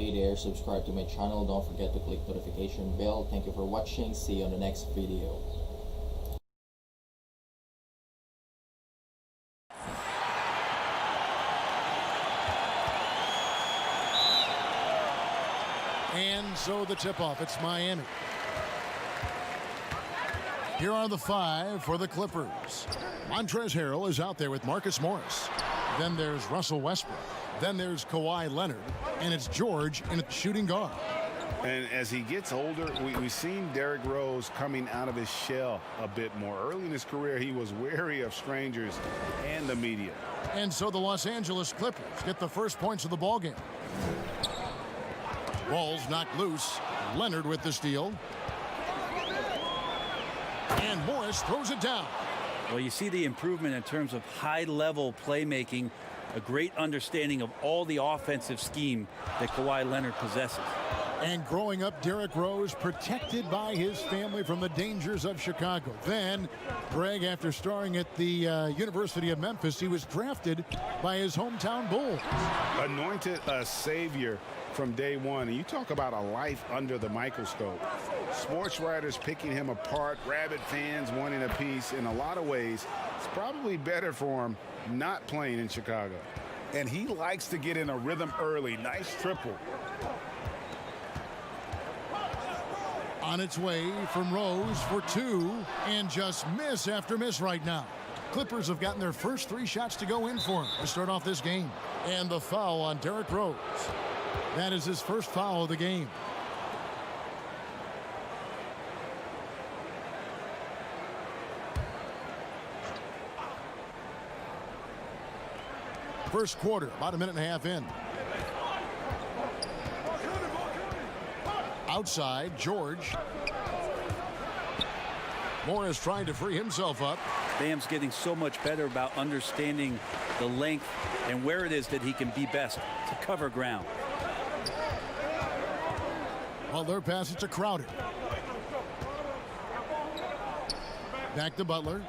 Hey there, subscribe to my channel. Don't forget to click notification bell. Thank you for watching. See you on the next video. And so the tip-off, it's Miami. Here are the 5 for the Clippers. Montrezl Harrell is out there with Marcus Morris. Then there's Russell Westbrook. Then there's Kawhi Leonard. And it's George in at shooting guard. And as he gets older, we've seen Derrick Rose coming out of his shell a bit more. Early in his career, he was wary of strangers and the media. And so the Los Angeles Clippers get the first points of the ballgame. Ball's knocked loose. Leonard with the steal. And Morris throws it down. Well, you see the improvement in terms of high-level playmaking, a great understanding of all the offensive scheme that Kawhi Leonard possesses. And growing up, Derrick Rose protected by his family from the dangers of Chicago. Then, Greg, after starring at the University of Memphis, he was drafted by his hometown Bulls. Anointed a savior from day one. And you talk about a life under the microscope. Sports writers picking him apart, rabid fans wanting a piece. In a lot of ways, it's probably better for him not playing in Chicago. And he likes to get in a rhythm early. Nice triple. On its way from Rose for 2, and just miss after miss right now. Clippers have gotten their first 3 shots to go in for him to start off this game. And the foul on Derrick Rose. That is his first foul of the game. First quarter, about a minute and a half in. Outside, George. Morris trying to free himself up. Bam's getting so much better about understanding the length and where it is that he can be best to cover ground. Well, their pass it to Crowder. Back to Butler.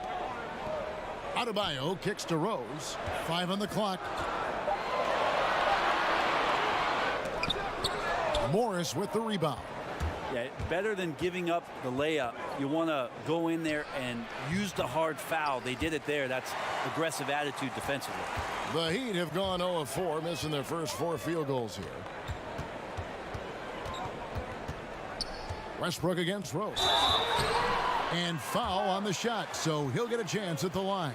Adebayo kicks to Rose. 5 on the clock. Morris with the rebound. Yeah, better than giving up the layup. You want to go in there and use the hard foul. They did it there. That's aggressive attitude defensively. The Heat have gone 0 of 4, missing their first 4 field goals here. Westbrook against Rose. And foul on the shot, so he'll get a chance at the line.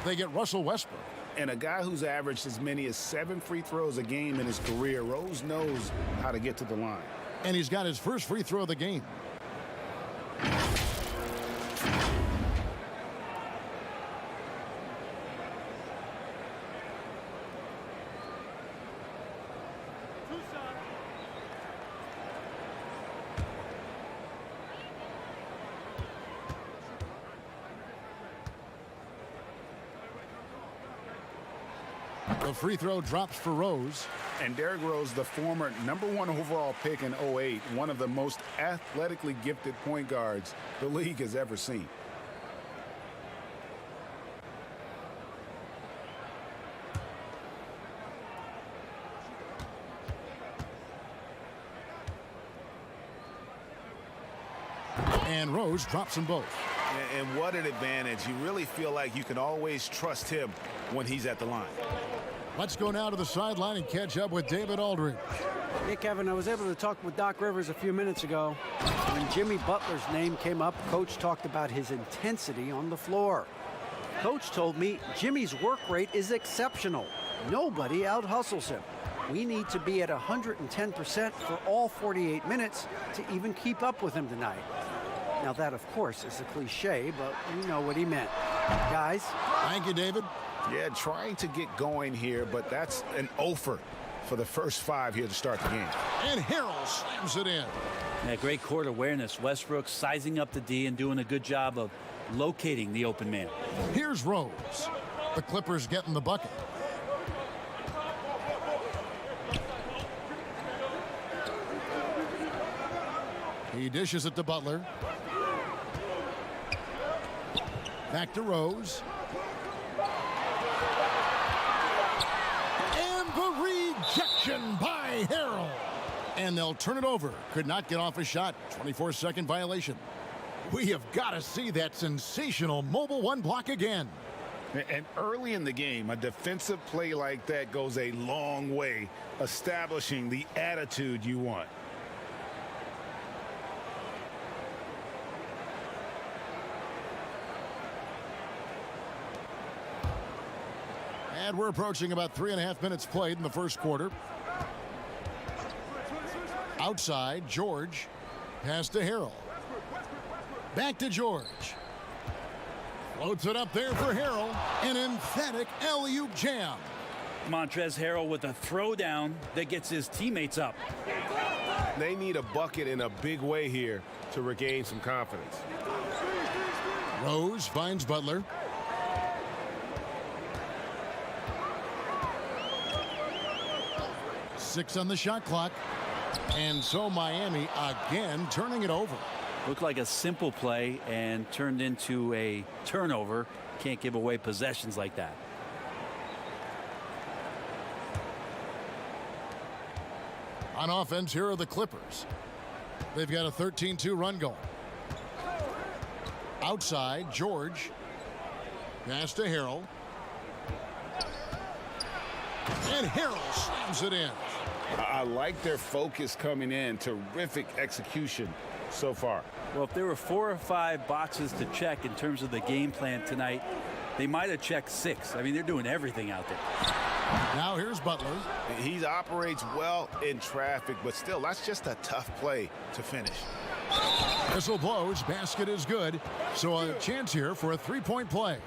They get Russell Westbrook. And a guy who's averaged as many as 7 free throws a game in his career, Rose knows how to get to the line. And he's got his first free throw of the game. The free throw drops for Rose. And Derrick Rose, the former #1 overall pick in 08, one of the most athletically gifted point guards the league has ever seen. And Rose drops them both. And what an advantage. You really feel like you can always trust him when he's at the line. Let's go now to the sideline and catch up with David Aldridge. Hey, Kevin, I was able to talk with Doc Rivers a few minutes ago. When Jimmy Butler's name came up, Coach talked about his intensity on the floor. Coach told me Jimmy's work rate is exceptional. Nobody out-hustles him. We need to be at 110% for all 48 minutes to even keep up with him tonight. Now, that, of course, is a cliche, but we know what he meant. Guys? Thank you, David. Yeah, trying to get going here, but that's an offer for the first 5 here to start the game. And Harrell slams it in. Yeah, great court awareness. Westbrook sizing up the D and doing a good job of locating the open man. Here's Rose. The Clippers getting the bucket. He dishes it to Butler. Back to Rose. And the rejection by by Harrell. And they'll turn it over. Could not get off a shot. 24-second violation. We have got to see that sensational mobile one block again. And early in the game, a defensive play like that goes a long way, establishing the attitude you want. And we're approaching about 3.5 minutes played in the first quarter. Outside, George. Pass to Harrell. Back to George. Floats it up there for Harrell. An emphatic alley-oop jam. Montrezl Harrell with a throwdown that gets his teammates up. They need a bucket in a big way here to regain some confidence. Rose finds Butler. Six on the shot clock. And so Miami again turning it over. Looked like a simple play and turned into a turnover. Can't give away possessions like that. On offense, here are the Clippers. They've got a 13-2 run going. Outside, George. Pass to Harrell. And Harrell slams it in. I like their focus coming in. Terrific execution so far. Well, if there were 4 or 5 boxes to check in terms of the game plan tonight, they might have checked 6. I mean, they're doing everything out there. Now here's Butler. He operates well in traffic, but still, that's just a tough play to finish. Whistle blows. Basket is good. So a chance here for a three-point play.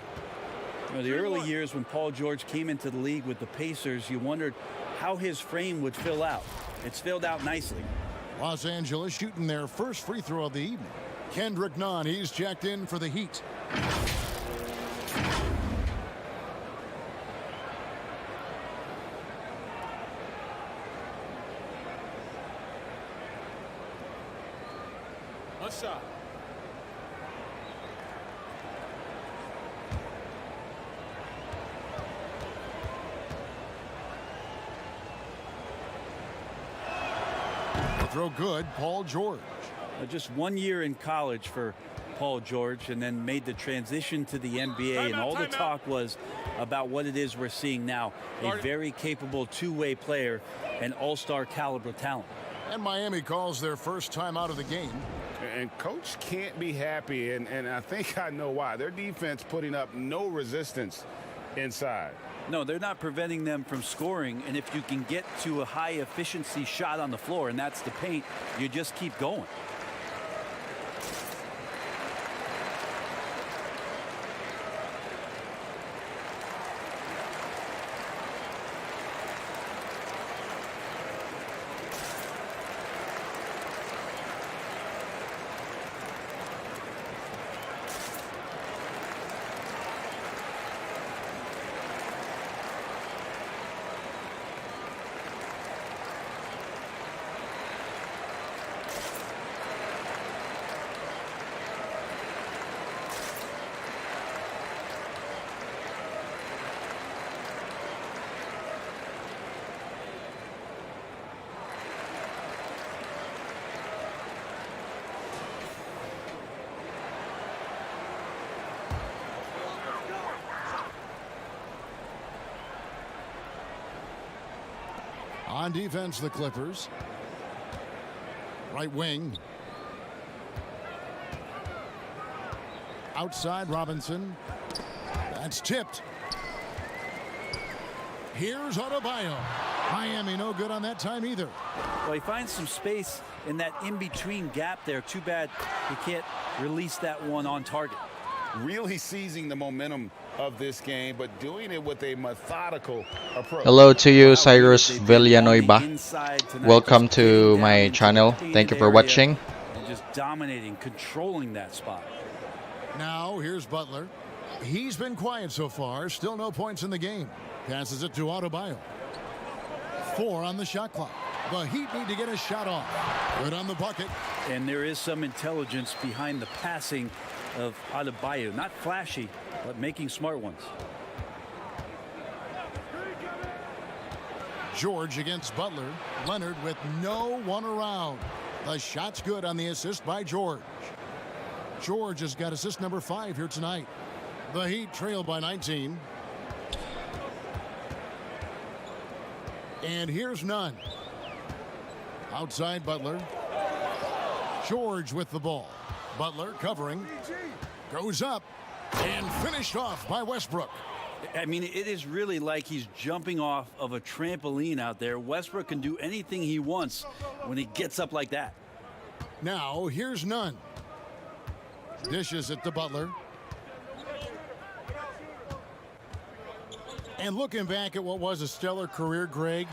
You know, the early years when Paul George came into the league with the Pacers, you wondered how his frame would fill out. It's filled out nicely. Los Angeles shooting their first free throw of the evening. Kendrick Nunn, he's checked in for the Heat. A shot. Throw good, Paul George. Just 1 year in college for Paul George, and then made the transition to the NBA. And all the talk was about what it is we're seeing now. A very capable two-way player and all-star caliber talent. And Miami calls their first time out of the game. And coach can't be happy, and I think I know why. Their defense putting up no resistance inside. No, they're not preventing them from scoring, and if you can get to a high efficiency shot on the floor, and that's the paint, you just keep going. On defense, the Clippers. Right wing. Outside, Robinson. That's tipped. Here's Adebayo. Miami no good on that time either. Well, he finds some space in that in-between gap there. Too bad he can't release that one on target. Really seizing the momentum of this game, but doing it with a methodical approach. Hello to you, Cyrus Villanueva. Welcome to my channel. Thank you for watching. And just dominating, controlling that spot. Now here's Butler. He's been quiet so far. Still no points in the game. Passes it to Adebayo. 4 on the shot clock. The Heat need to get a shot off. Good on the bucket. And there is some intelligence behind the passing of Adebayo. Not flashy, but making smart ones. George against Butler. Leonard with no one around. The shot's good on the assist by George. George has got assist number 5 here tonight. The Heat trail by 19. And here's Nunn. Outside Butler. George with the ball. Butler covering. Goes up. And finished off by Westbrook. I mean, it is really like he's jumping off of a trampoline out there. Westbrook can do anything he wants when he gets up like that. Now, here's Nunn. Dishes it to Butler. And looking back at what was a stellar career, Greg,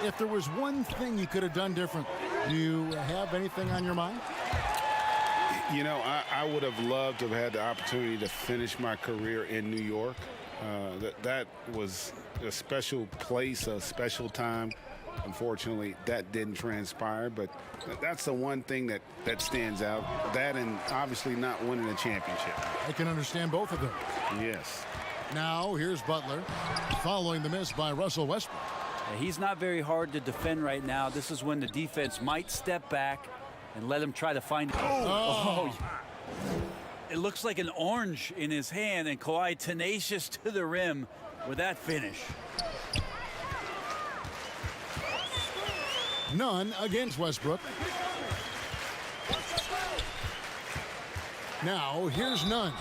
if there was one thing you could have done different, do you have anything on your mind? You know, I would have loved to have had the opportunity to finish my career in New York. That was a special place, a special time. Unfortunately, that didn't transpire, but that's the one thing that stands out. That and obviously not winning a championship. I can understand both of them. Yes. Now, here's Butler following the miss by Russell Westbrook. He's not very hard to defend right now. This is when the defense might step back and let him try to find it. Oh. It looks like an orange in his hand, and Kawhi tenacious to the rim with that finish. Nunn against Westbrook. Now, here's Nunn.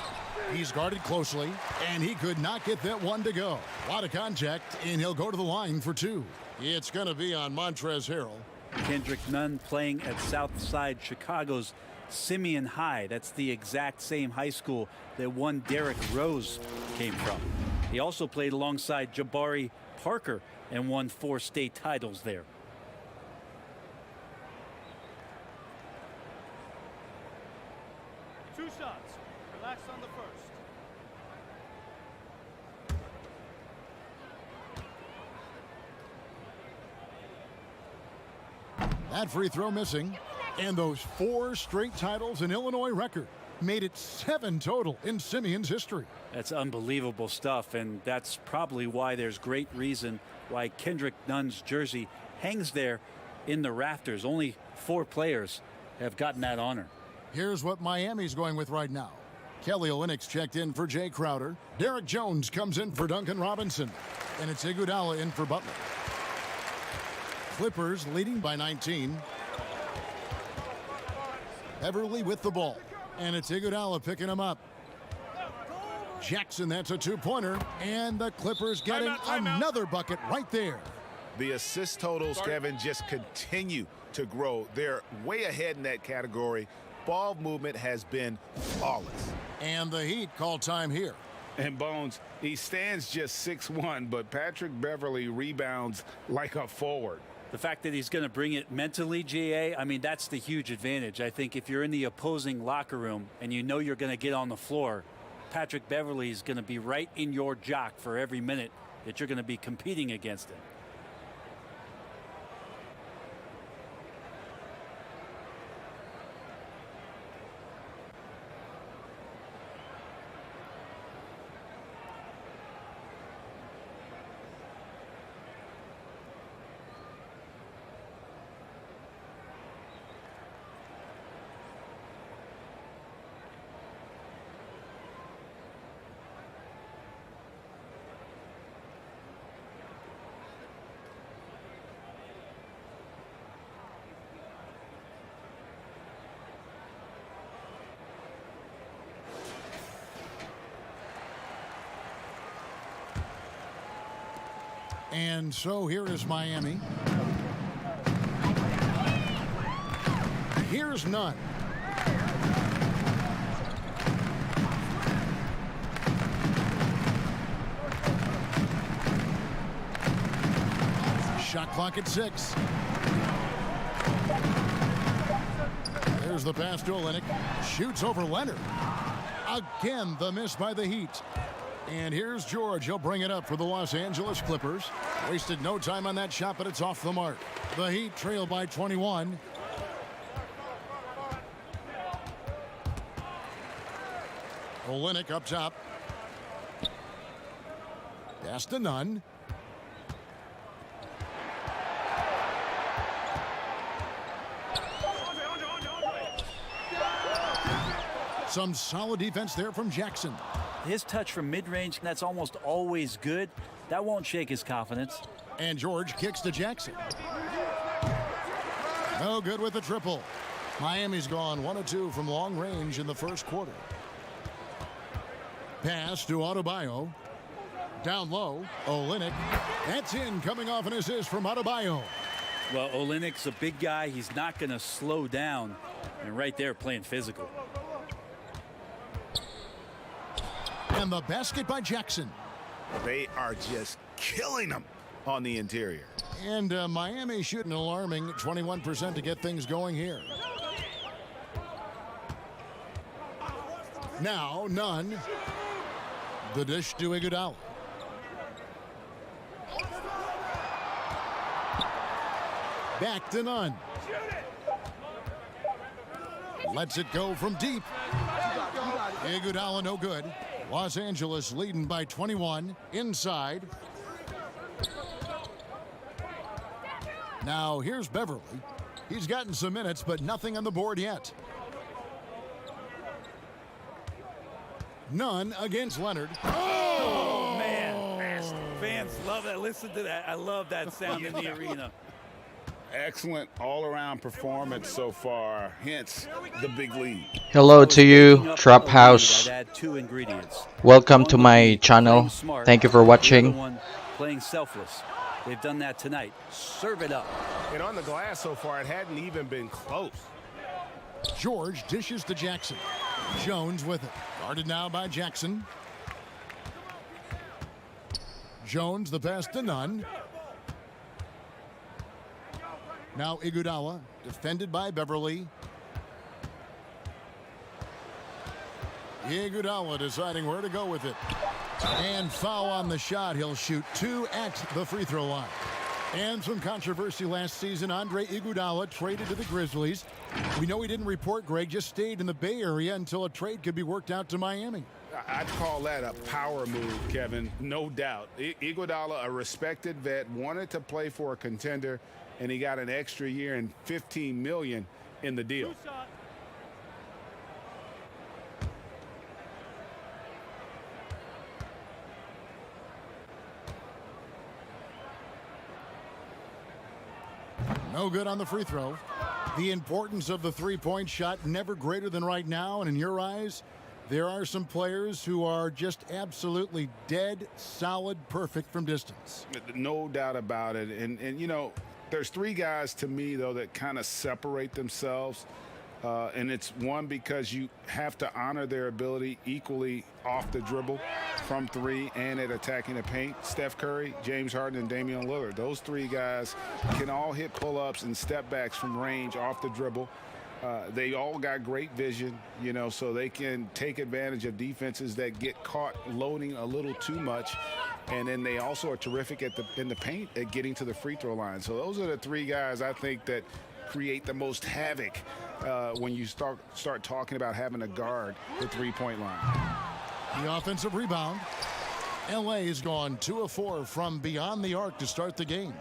He's guarded closely, and he could not get that one to go. A lot of contact, and he'll go to the line for 2. It's going to be on Montrezl Harrell. Kendrick Nunn playing at Southside Chicago's Simeon High. That's the exact same high school that one Derrick Rose came from. He also played alongside Jabari Parker and won 4 state titles there. Two shots. Relax on the first. That free throw missing. And those 4 straight titles in Illinois record made it 7 total in Simeon's history. That's unbelievable stuff, and that's probably why there's great reason why Kendrick Nunn's jersey hangs there in the rafters. Only 4 players have gotten that honor. Here's what Miami's going with right now. Kelly Olynyk's checked in for Jay Crowder. Derek Jones comes in for Duncan Robinson. And it's Iguodala in for Butler. Clippers leading by 19. Everly with the ball. And it's Iguodala picking him up. Jackson, that's a 2-pointer. And the Clippers getting another bucket right there. The assist totals, Kevin, just continue to grow. They're way ahead in that category. Ball movement has been flawless. And the Heat call time here. And Bones, he stands just 6'1", but Patrick Beverly rebounds like a forward. The fact that he's going to bring it mentally, GA, I mean, that's the huge advantage. I think if you're in the opposing locker room and you know you're going to get on the floor, Patrick Beverly is going to be right in your jock for every minute that you're going to be competing against him. And so here is Miami. Here's Nunn. Shot clock at 6. There's the pass to Olynyk. Shoots over Leonard. Again, the miss by the Heat. And here's George. He'll bring it up for the Los Angeles Clippers. Wasted no time on that shot, but it's off the mark. The Heat trail by 21. Olynyk up top. Pass to Nunn. Some solid defense there from Jackson. His touch from mid-range, that's almost always good. That won't shake his confidence. And George kicks to Jackson. No good with the triple. Miami's gone 1 of 2 from long range in the first quarter. Pass to Adebayo. Down low, Olynyk. That's in, coming off an assist from Adebayo. Well, Olynyk's a big guy. He's not going to slow down. And right there, playing physical. And the basket by Jackson. They are just killing them on the interior. And Miami shooting an alarming 21% to get things going here. Now, Nunn. The dish to Iguodala. Back to Nunn. Lets it go from deep. Iguodala no good. Los Angeles leading by 21. Inside. Now here's Beverly. He's gotten some minutes, but nothing on the board yet. Nunn against Leonard. Oh, man. Fans love that. Listen to that. I love that sound in the arena. Excellent all-around performance so far, hence the big lead. Hello to you, Trap House. I'd add 2 ingredients. Welcome to my channel. Thank you for watching. One playing selfless. They've done that tonight. Serve it up. And on the glass so far, it hadn't even been close. George dishes to Jackson. Jones with it. Guarded now by Jackson. Jones the pass to Nunn. Now Iguodala, defended by Beverly. Iguodala deciding where to go with it. And foul on the shot. He'll shoot 2 at the free throw line. And some controversy last season. Andre Iguodala traded to the Grizzlies. We know he didn't report, Greg, just stayed in the Bay Area until a trade could be worked out to Miami. I'd call that a power move, Kevin, no doubt. Iguodala, a respected vet, wanted to play for a contender, and he got an extra year and $15 million in the deal. No good on the free throw. The importance of the three-point shot never greater than right now, and in your eyes, there are some players who are just absolutely dead, solid, perfect from distance. No doubt about it. And you know, there's 3 guys to me, though, that kind of separate themselves. And it's one, because you have to honor their ability equally off the dribble, from 3, and at attacking the paint. Steph Curry, James Harden, and Damian Lillard. Those 3 guys can all hit pull-ups and step backs from range off the dribble. They all got great vision, you know, so they can take advantage of defenses that get caught loading a little too much. And then they also are terrific in the paint at getting to the free throw line. So those are the 3 guys I think that create the most havoc when you start talking about having to guard the three-point line. The offensive rebound. LA has gone 2 of 4 from beyond the arc to start the game.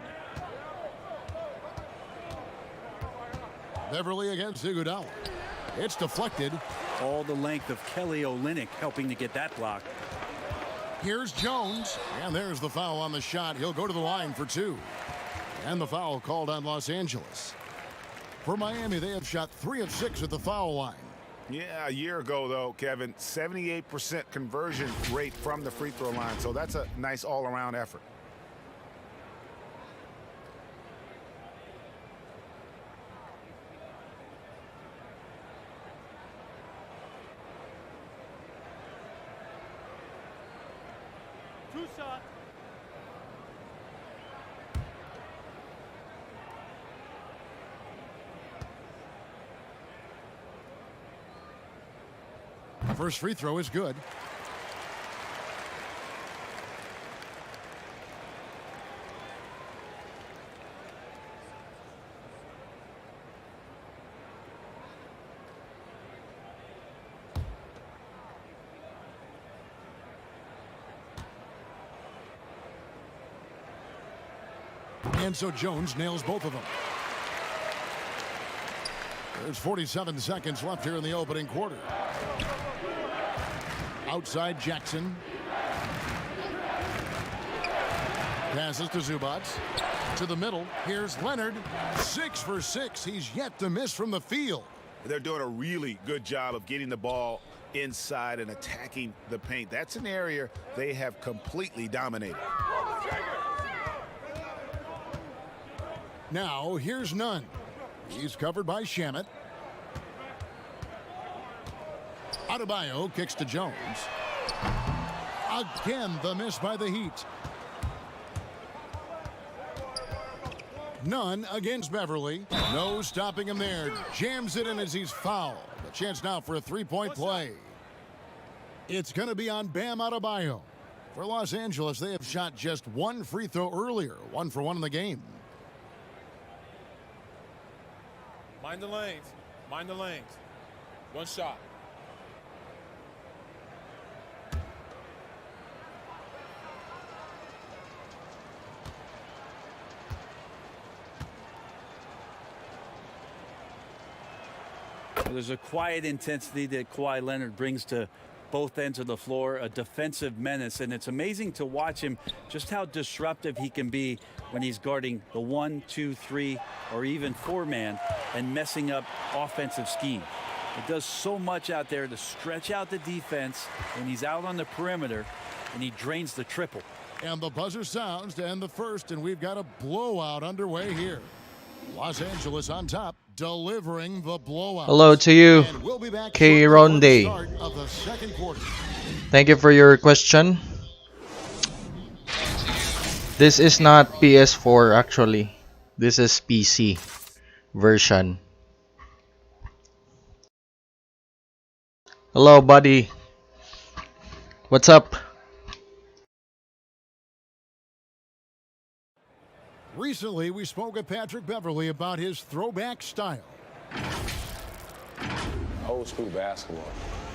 Beverly against Iguodala. It's deflected. All the length of Kelly Olynyk helping to get that block. Here's Jones. And there's the foul on the shot. He'll go to the line for 2. And the foul called on Los Angeles. For Miami, they have shot 3 of 6 at the foul line. Yeah, a year ago, though, Kevin, 78% conversion rate from the free throw line. So that's a nice all-around effort. Two shots. First free throw is good. And so Jones nails both of them. There's 47 seconds left here in the opening quarter. Outside Jackson. Passes to Zubac. To the middle. Here's Leonard. 6 for 6. He's yet to miss from the field. They're doing a really good job of getting the ball inside and attacking the paint. That's an area they have completely dominated. Now, here's Nunn. He's covered by Shamet. Adebayo kicks to Jones. Again, the miss by the Heat. Nunn against Beverly. No stopping him there. Jams it in as he's fouled. A chance now for a three-point play. It's going to be on Bam Adebayo. For Los Angeles, they have shot just one free throw earlier. 1 for 1 in the game. Mind the lanes. Mind the lanes. One shot. There's a quiet intensity that Kawhi Leonard brings to both ends of the floor, a defensive menace, and it's amazing to watch him just how disruptive he can be when he's guarding the 1, 2, 3, or even 4-man and messing up offensive scheme. It does so much out there to stretch out the defense when he's out on the perimeter, and he drains the triple. And the buzzer sounds to end the first, and we've got a blowout underway here. Los Angeles on top, delivering the blowout. Hello to you, And we'll be back K. shortly for the Ronde. start of the second quarter. Thank you for your question. This is not PS4 actually. This is PC version. Hello, buddy. What's up? Recently, we spoke with Patrick Beverly about his throwback style. Old school basketball,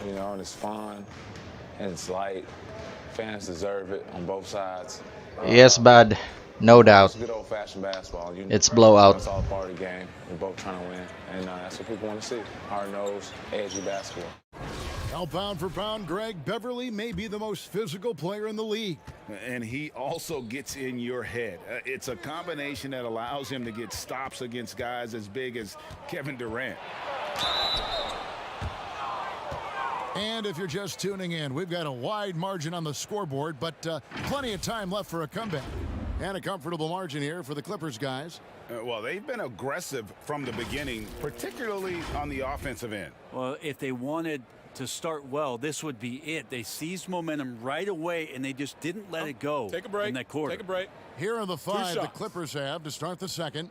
you know, and it's fun and it's light. Fans deserve it on both sides. Yes, bud. No doubt. It's good old-fashioned basketball. You know, It's blowout. It's all part of the game. We're both trying to win, and that's what people want to see. Hard-nosed, edgy basketball. Now, pound for pound, Greg, Beverly may be the most physical player in the league. And he also gets in your head. It's a combination that allows him to get stops against guys as big as Kevin Durant. And if you're just tuning in, we've got a wide margin on the scoreboard, but plenty of time left for a comeback. And a comfortable margin here for the Clippers guys. Well, they've been aggressive from the beginning, particularly on the offensive end. Well, if they wanted to start well, this would be it. They seized momentum right away, and they just didn't let it go. Take a break. In that quarter. Take a break. Here are the 5 the shots. Clippers have to start the second.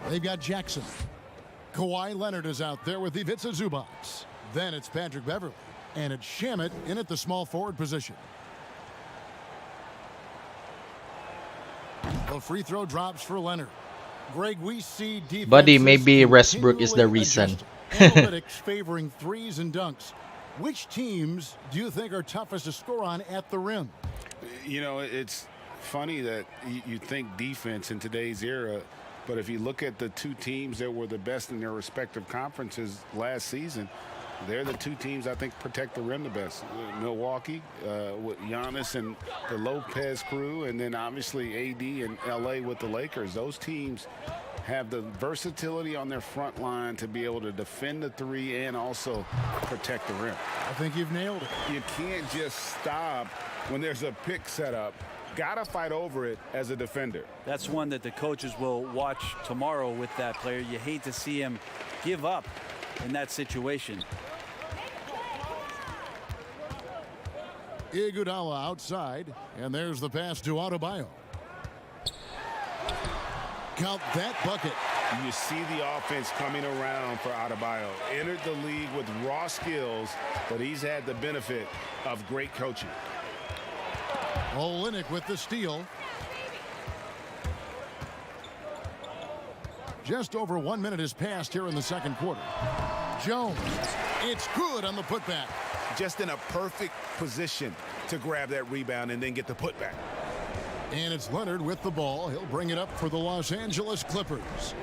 They've got Jackson. Kawhi Leonard is out there with Ivica Zubac. Then it's Patrick Beverly. And it's Shamet in at the small forward position. The free throw drops for Leonard. Greg, we see defense. Buddy, maybe Westbrook is the reason. Analytics favoring threes and dunks. Which teams do you think are toughest to score on at the rim? You know, it's funny that you think defense in today's era, but if you look at the two teams that were the best in their respective conferences last season, they're the two teams I think protect the rim the best. Milwaukee with Giannis and the Lopez crew, and then obviously AD and LA with the Lakers. Those teams have the versatility on their front line to be able to defend the three and also protect the rim. I think you've nailed it. You can't just stop when there's a pick set up. Gotta fight over it as a defender. That's one that the coaches will watch tomorrow with that player. You hate to see him give up in that situation. Iguodala outside, and there's the pass to Adebayo. Count that bucket. You see the offense coming around for Adebayo. Entered the league with raw skills, but he's had the benefit of great coaching. Olynyk with the steal. Just over 1 minute has passed here in the second quarter. Jones, it's good on the putback. Just in a perfect position to grab that rebound and then get the putback. And it's Leonard with the ball. He'll bring it up for the Los Angeles Clippers.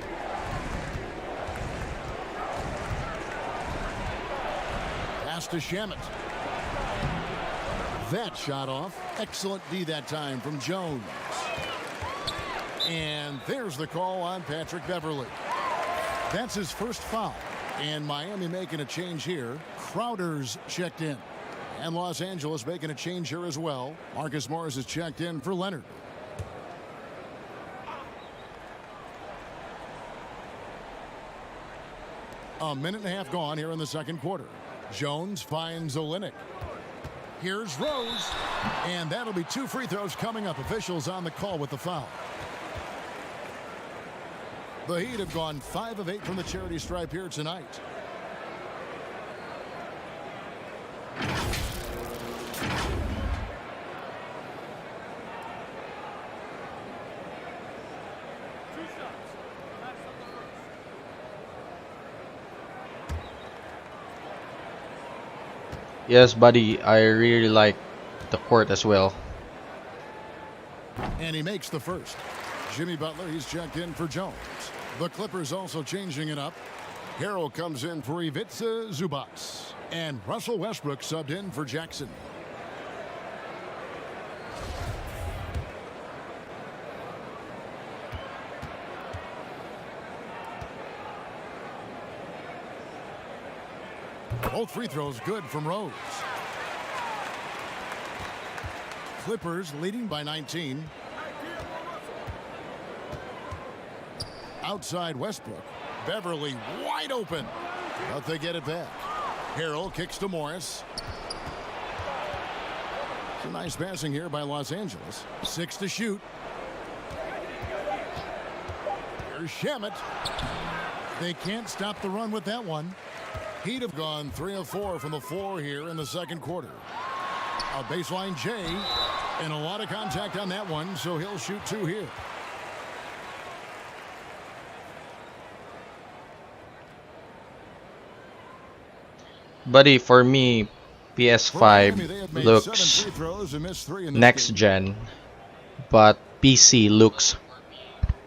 Pass to Shamet. that shot off. Excellent D that time from Jones. And there's the call on Patrick Beverley. That's his first foul. And Miami making a change here. Crowder's checked in. And Los Angeles making a change here as well. Marcus Morris is checked in for Leonard. A minute and a half gone here in the second quarter. Jones finds Olynyk. Here's Rose. And that'll be 2 free throws coming up. Officials on the call with the foul. The Heat have gone 5 of 8 from the charity stripe here tonight. Yes, buddy, I really like the court as well. And he makes the first. Jimmy Butler, he's checked in for Jones. The Clippers also changing it up. Harrell comes in for Ivica Zubac. And Russell Westbrook subbed in for Jackson. Both free throws good from Rose. Clippers leading by 19. Outside Westbrook. Beverly wide open. But they get it back. Harrell kicks to Morris. Some nice passing here by Los Angeles. 6 to shoot. Here's Shamet. They can't stop the run with that one. Heat have gone 3 of 4 from the floor here in the second quarter. A baseline J, and a lot of contact on that one, so he'll shoot 2 here. Buddy, for me, PS5 Miami, they have made 7 looks free throws and missed 3 in this next game. gen, but PC looks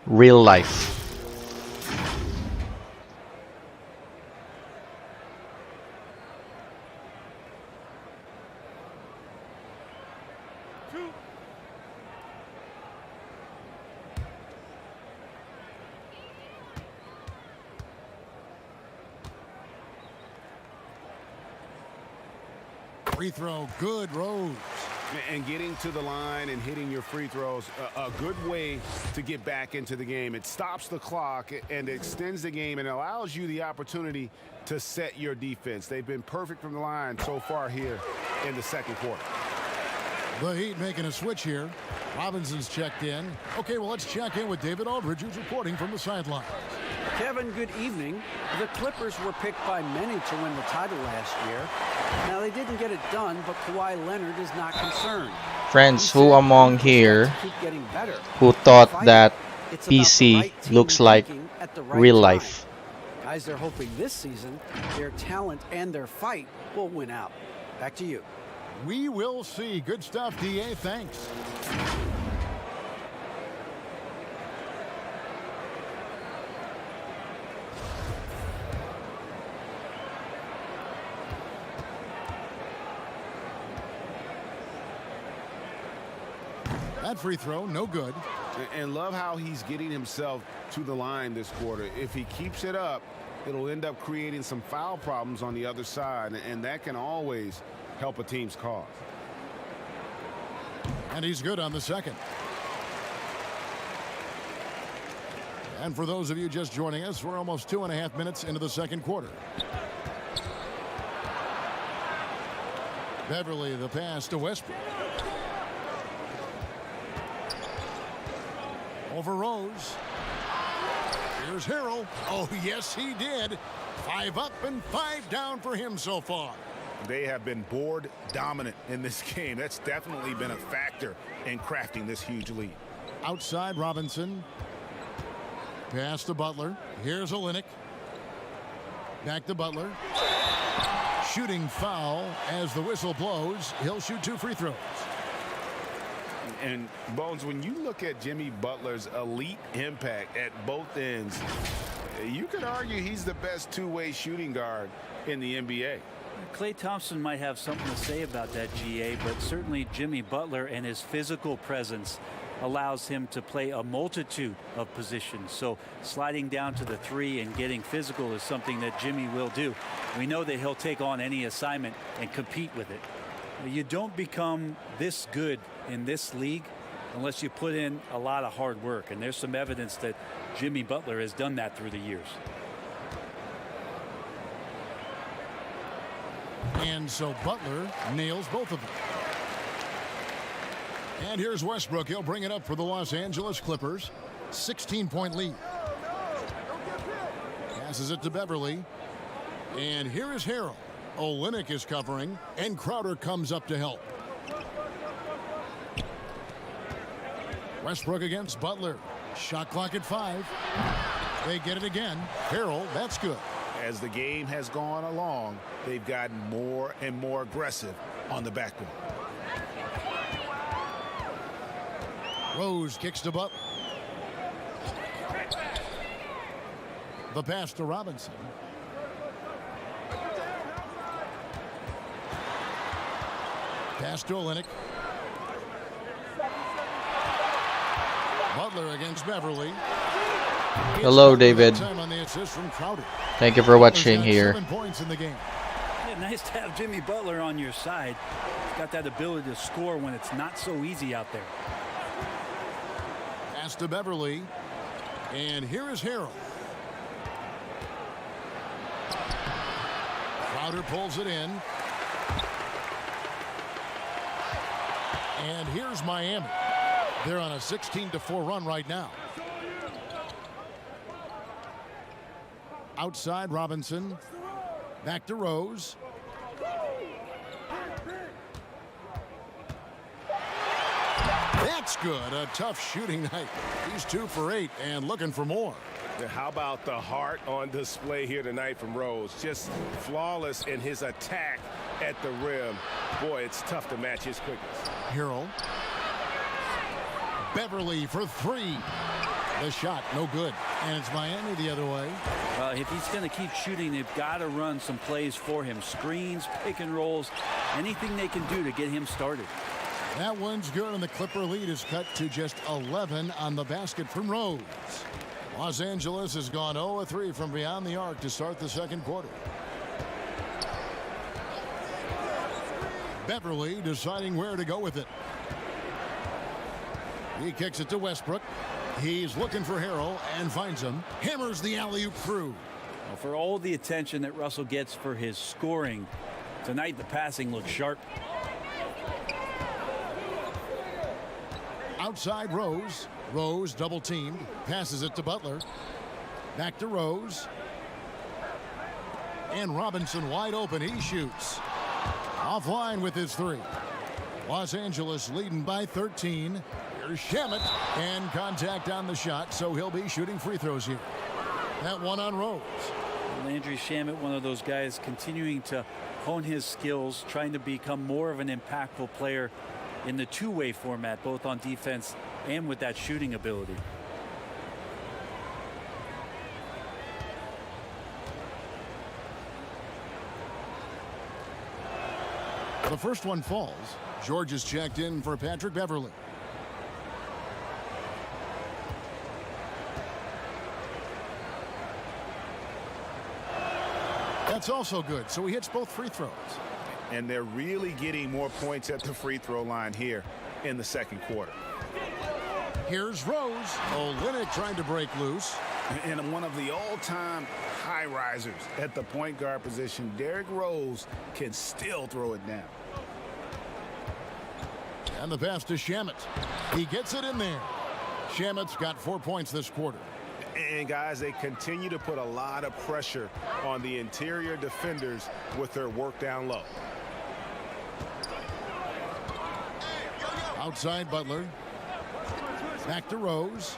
real life. Free throw, good, Rose. And getting to the line and hitting your free throws, a good way to get back into the game. It stops the clock and extends the game and allows you the opportunity to set your defense. They've been perfect from the line so far here in the second quarter. The Heat making a switch here. Robinson's checked in. Okay, well, let's check in with David Aldridge, who's reporting from the sideline. Kevin, good evening. The Clippers were picked by many to win the title last year. Now, they didn't get it done, but Kawhi Leonard is not concerned. Friends, who among here Keep getting better. who thought that It's about the PC right team looks like thinking at the right real time. life? Guys, they're hoping this season their talent and their fight will win out. Back to you. We will see. Good stuff, DA. Thanks. That free throw, no good. And love how he's getting himself to the line this quarter. If he keeps it up, it'll end up creating some foul problems on the other side, and that can always help a team's cause. And he's good on the second. And for those of you just joining us, we're almost 2.5 minutes into the second quarter. Beverly, the pass to Westbrook. Over Rose. Here's Harrell. Oh, yes, he did. 5 up and 5 down for him so far. They have been board dominant in this game. That's definitely been a factor in crafting this huge lead. Outside Robinson. Pass to Butler. Here's Olynyk. Back to Butler. Shooting foul as the whistle blows. He'll shoot 2 free throws. And Bones, when you look at Jimmy Butler's elite impact at both ends, you could argue he's the best two-way shooting guard in the NBA. Klay Thompson might have something to say about that, GA, but certainly Jimmy Butler and his physical presence allows him to play a multitude of positions. So sliding down to the 3 and getting physical is something that Jimmy will do. We know that he'll take on any assignment and compete with it. You don't become this good in this league unless you put in a lot of hard work, and there's some evidence that Jimmy Butler has done that through the years. And so Butler nails both of them. And here's Westbrook. He'll bring it up for the Los Angeles Clippers. 16-point lead. Passes it to Beverly. And here is Harrell. Olynyk is covering, and Crowder comes up to help. Westbrook against Butler. Shot clock at 5. They get it again. Harrell, that's good. As the game has gone along, they've gotten more and more aggressive on the backboard. Rose kicks to Butler. The pass to Robinson. Pass to Olynyk. Butler against Beverly. Hello, David. Time on the assist from Crowder. Thank you for watching here. 7 points in the game. Yeah, nice to have Jimmy Butler on your side. He's got that ability to score when it's not so easy out there. Pass to Beverly. And here is Harrell. Crowder pulls it in. And here's Miami. They're on a 16-4 run right now. Outside Robinson. Back to Rose. That's good. A tough shooting night. He's 2 for 8 and looking for more. How about the heart on display here tonight from Rose? Just flawless in his attack at the rim. Boy, it's tough to match his quickness. Harrell. Beverly for 3. The shot, no good. And it's Miami the other way. If he's going to keep shooting, they've got to run some plays for him. Screens, pick and rolls, anything they can do to get him started. That one's good, and the Clipper lead is cut to just 11 on the basket from Rose. Los Angeles has gone 0-3 from beyond the arc to start the second quarter. Beverly deciding where to go with it. He kicks it to Westbrook. He's looking for Harrell and finds him. Hammers the alley-oop through. Well, for all the attention that Russell gets for his scoring, tonight the passing looks sharp. Outside Rose. Rose double teamed. Passes it to Butler. Back to Rose. And Robinson wide open. He shoots. Offline with his 3. Los Angeles leading by 13. Here's Shamet. And contact on the shot, so he'll be shooting free throws here. That one on Rose. Landry Shamet, one of those guys continuing to hone his skills, trying to become more of an impactful player in the two-way format, both on defense and with that shooting ability. The first one falls. George is checked in for Patrick Beverly. That's also good, so he hits both free throws. And they're really getting more points at the free throw line here in the second quarter. Here's Rose. Olynyk trying to break loose. And one of the all-time high risers at the point guard position, Derrick Rose can still throw it down. And the pass to Shamet. He gets it in there. Shamet's got 4 points this quarter. And guys, they continue to put a lot of pressure on the interior defenders with their work down low. Outside Butler. Back to Rose.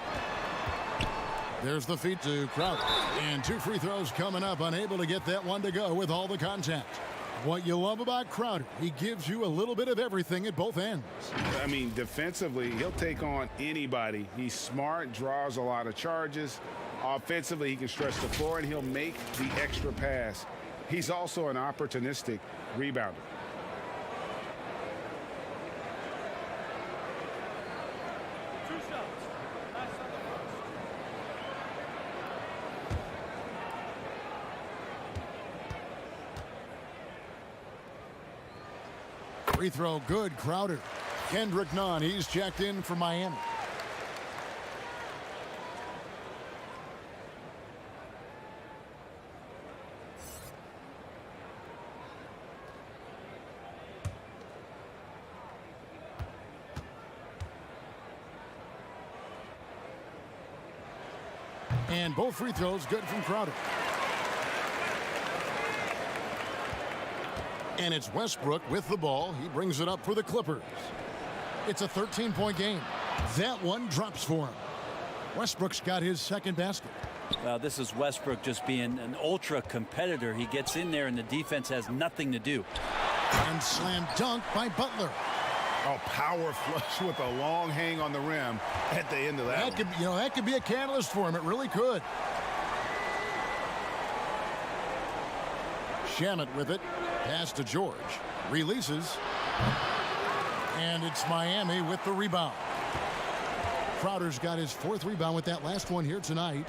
There's the feed to Crowder. And 2 free throws coming up. Unable to get that one to go with all the contact. What you love about Crowder, he gives you a little bit of everything at both ends. I mean, defensively, he'll take on anybody. He's smart, draws a lot of charges. Offensively, he can stretch the floor, and he'll make the extra pass. He's also an opportunistic rebounder. Free throw good, Crowder. Kendrick Nunn, he's checked in for Miami. And both free throws good from Crowder. And it's Westbrook with the ball. He brings it up for the Clippers. It's a 13-point game. That one drops for him. Westbrook's got his second basket. Well, this is Westbrook just being an ultra competitor. He gets in there and the defense has nothing to do. And slam dunk by Butler. Oh, power flush with a long hang on the rim at the end of that. That could be a catalyst for him. It really could. Shamet with it. Pass to George. Releases. And it's Miami with the rebound. Crowder's got his fourth rebound with that last one here tonight.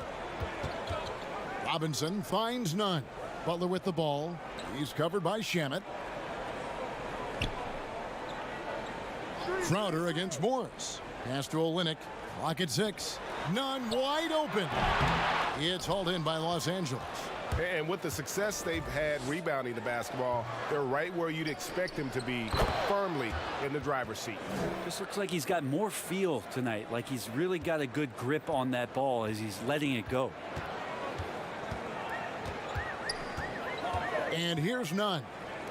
Robinson finds none. Butler with the ball. He's covered by Shamet. Crowder against Morris. Pass to Olynyk. Clock at 6. None wide open. It's hauled in by Los Angeles. And with the success they've had rebounding the basketball, they're right where you'd expect them to be, firmly in the driver's seat. Just looks like he's got more feel tonight, like he's really got a good grip on that ball as he's letting it go. And here's Nunn.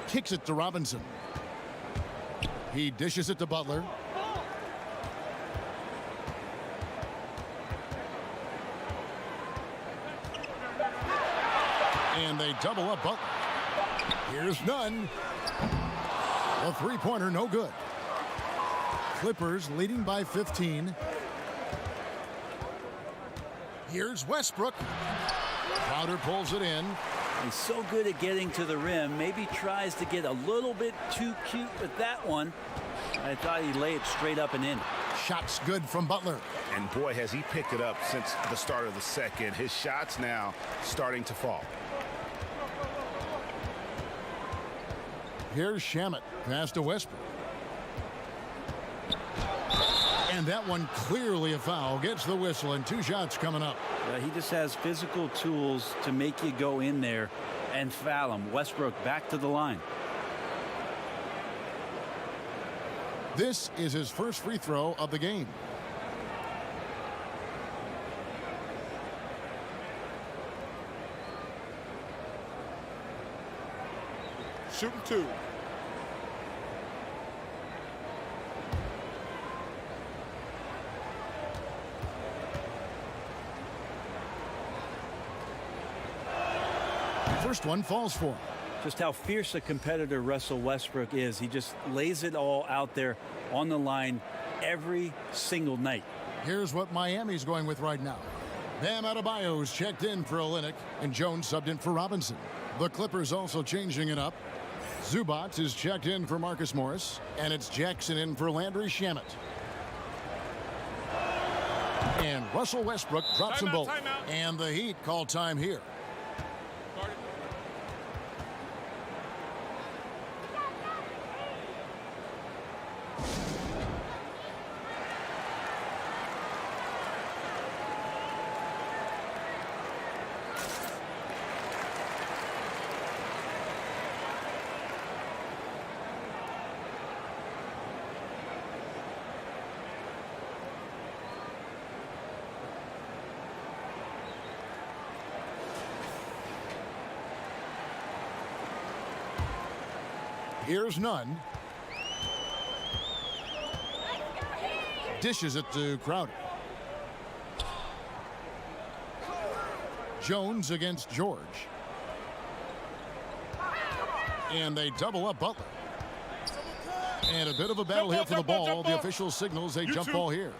Kicks it to Robinson. He dishes it to Butler. And they double up Butler. Here's Nunn. A three-pointer, no good. Clippers leading by 15. Here's Westbrook. Crowder pulls it in. He's so good at getting to the rim. Maybe tries to get a little bit too cute with that one. I thought he'd lay it straight up and in. Shots good from Butler. And boy, has he picked it up since the start of the second. His shots now starting to fall. Here's Shamet. Pass to Westbrook. And that one clearly a foul. Gets the whistle and 2 shots coming up. He just has physical tools to make you go in there and foul him. Westbrook back to the line. This is his first free throw of the game. Shooting 2. First one falls for him. Just how fierce a competitor Russell Westbrook is. He just lays it all out there on the line every single night. Here's what Miami's going with right now. Bam Adebayo's checked in for Olynyk, and Jones subbed in for Robinson. The Clippers also changing it up. Zubac is checked in for Marcus Morris, and it's Jackson in for Landry Shamet. And Russell Westbrook drops them both. And the Heat call time here. Here's Nunn. Dishes it to Crowder. Jones against George. And they double up Butler. And a bit of a battle here for the ball. The official signals a jump ball here.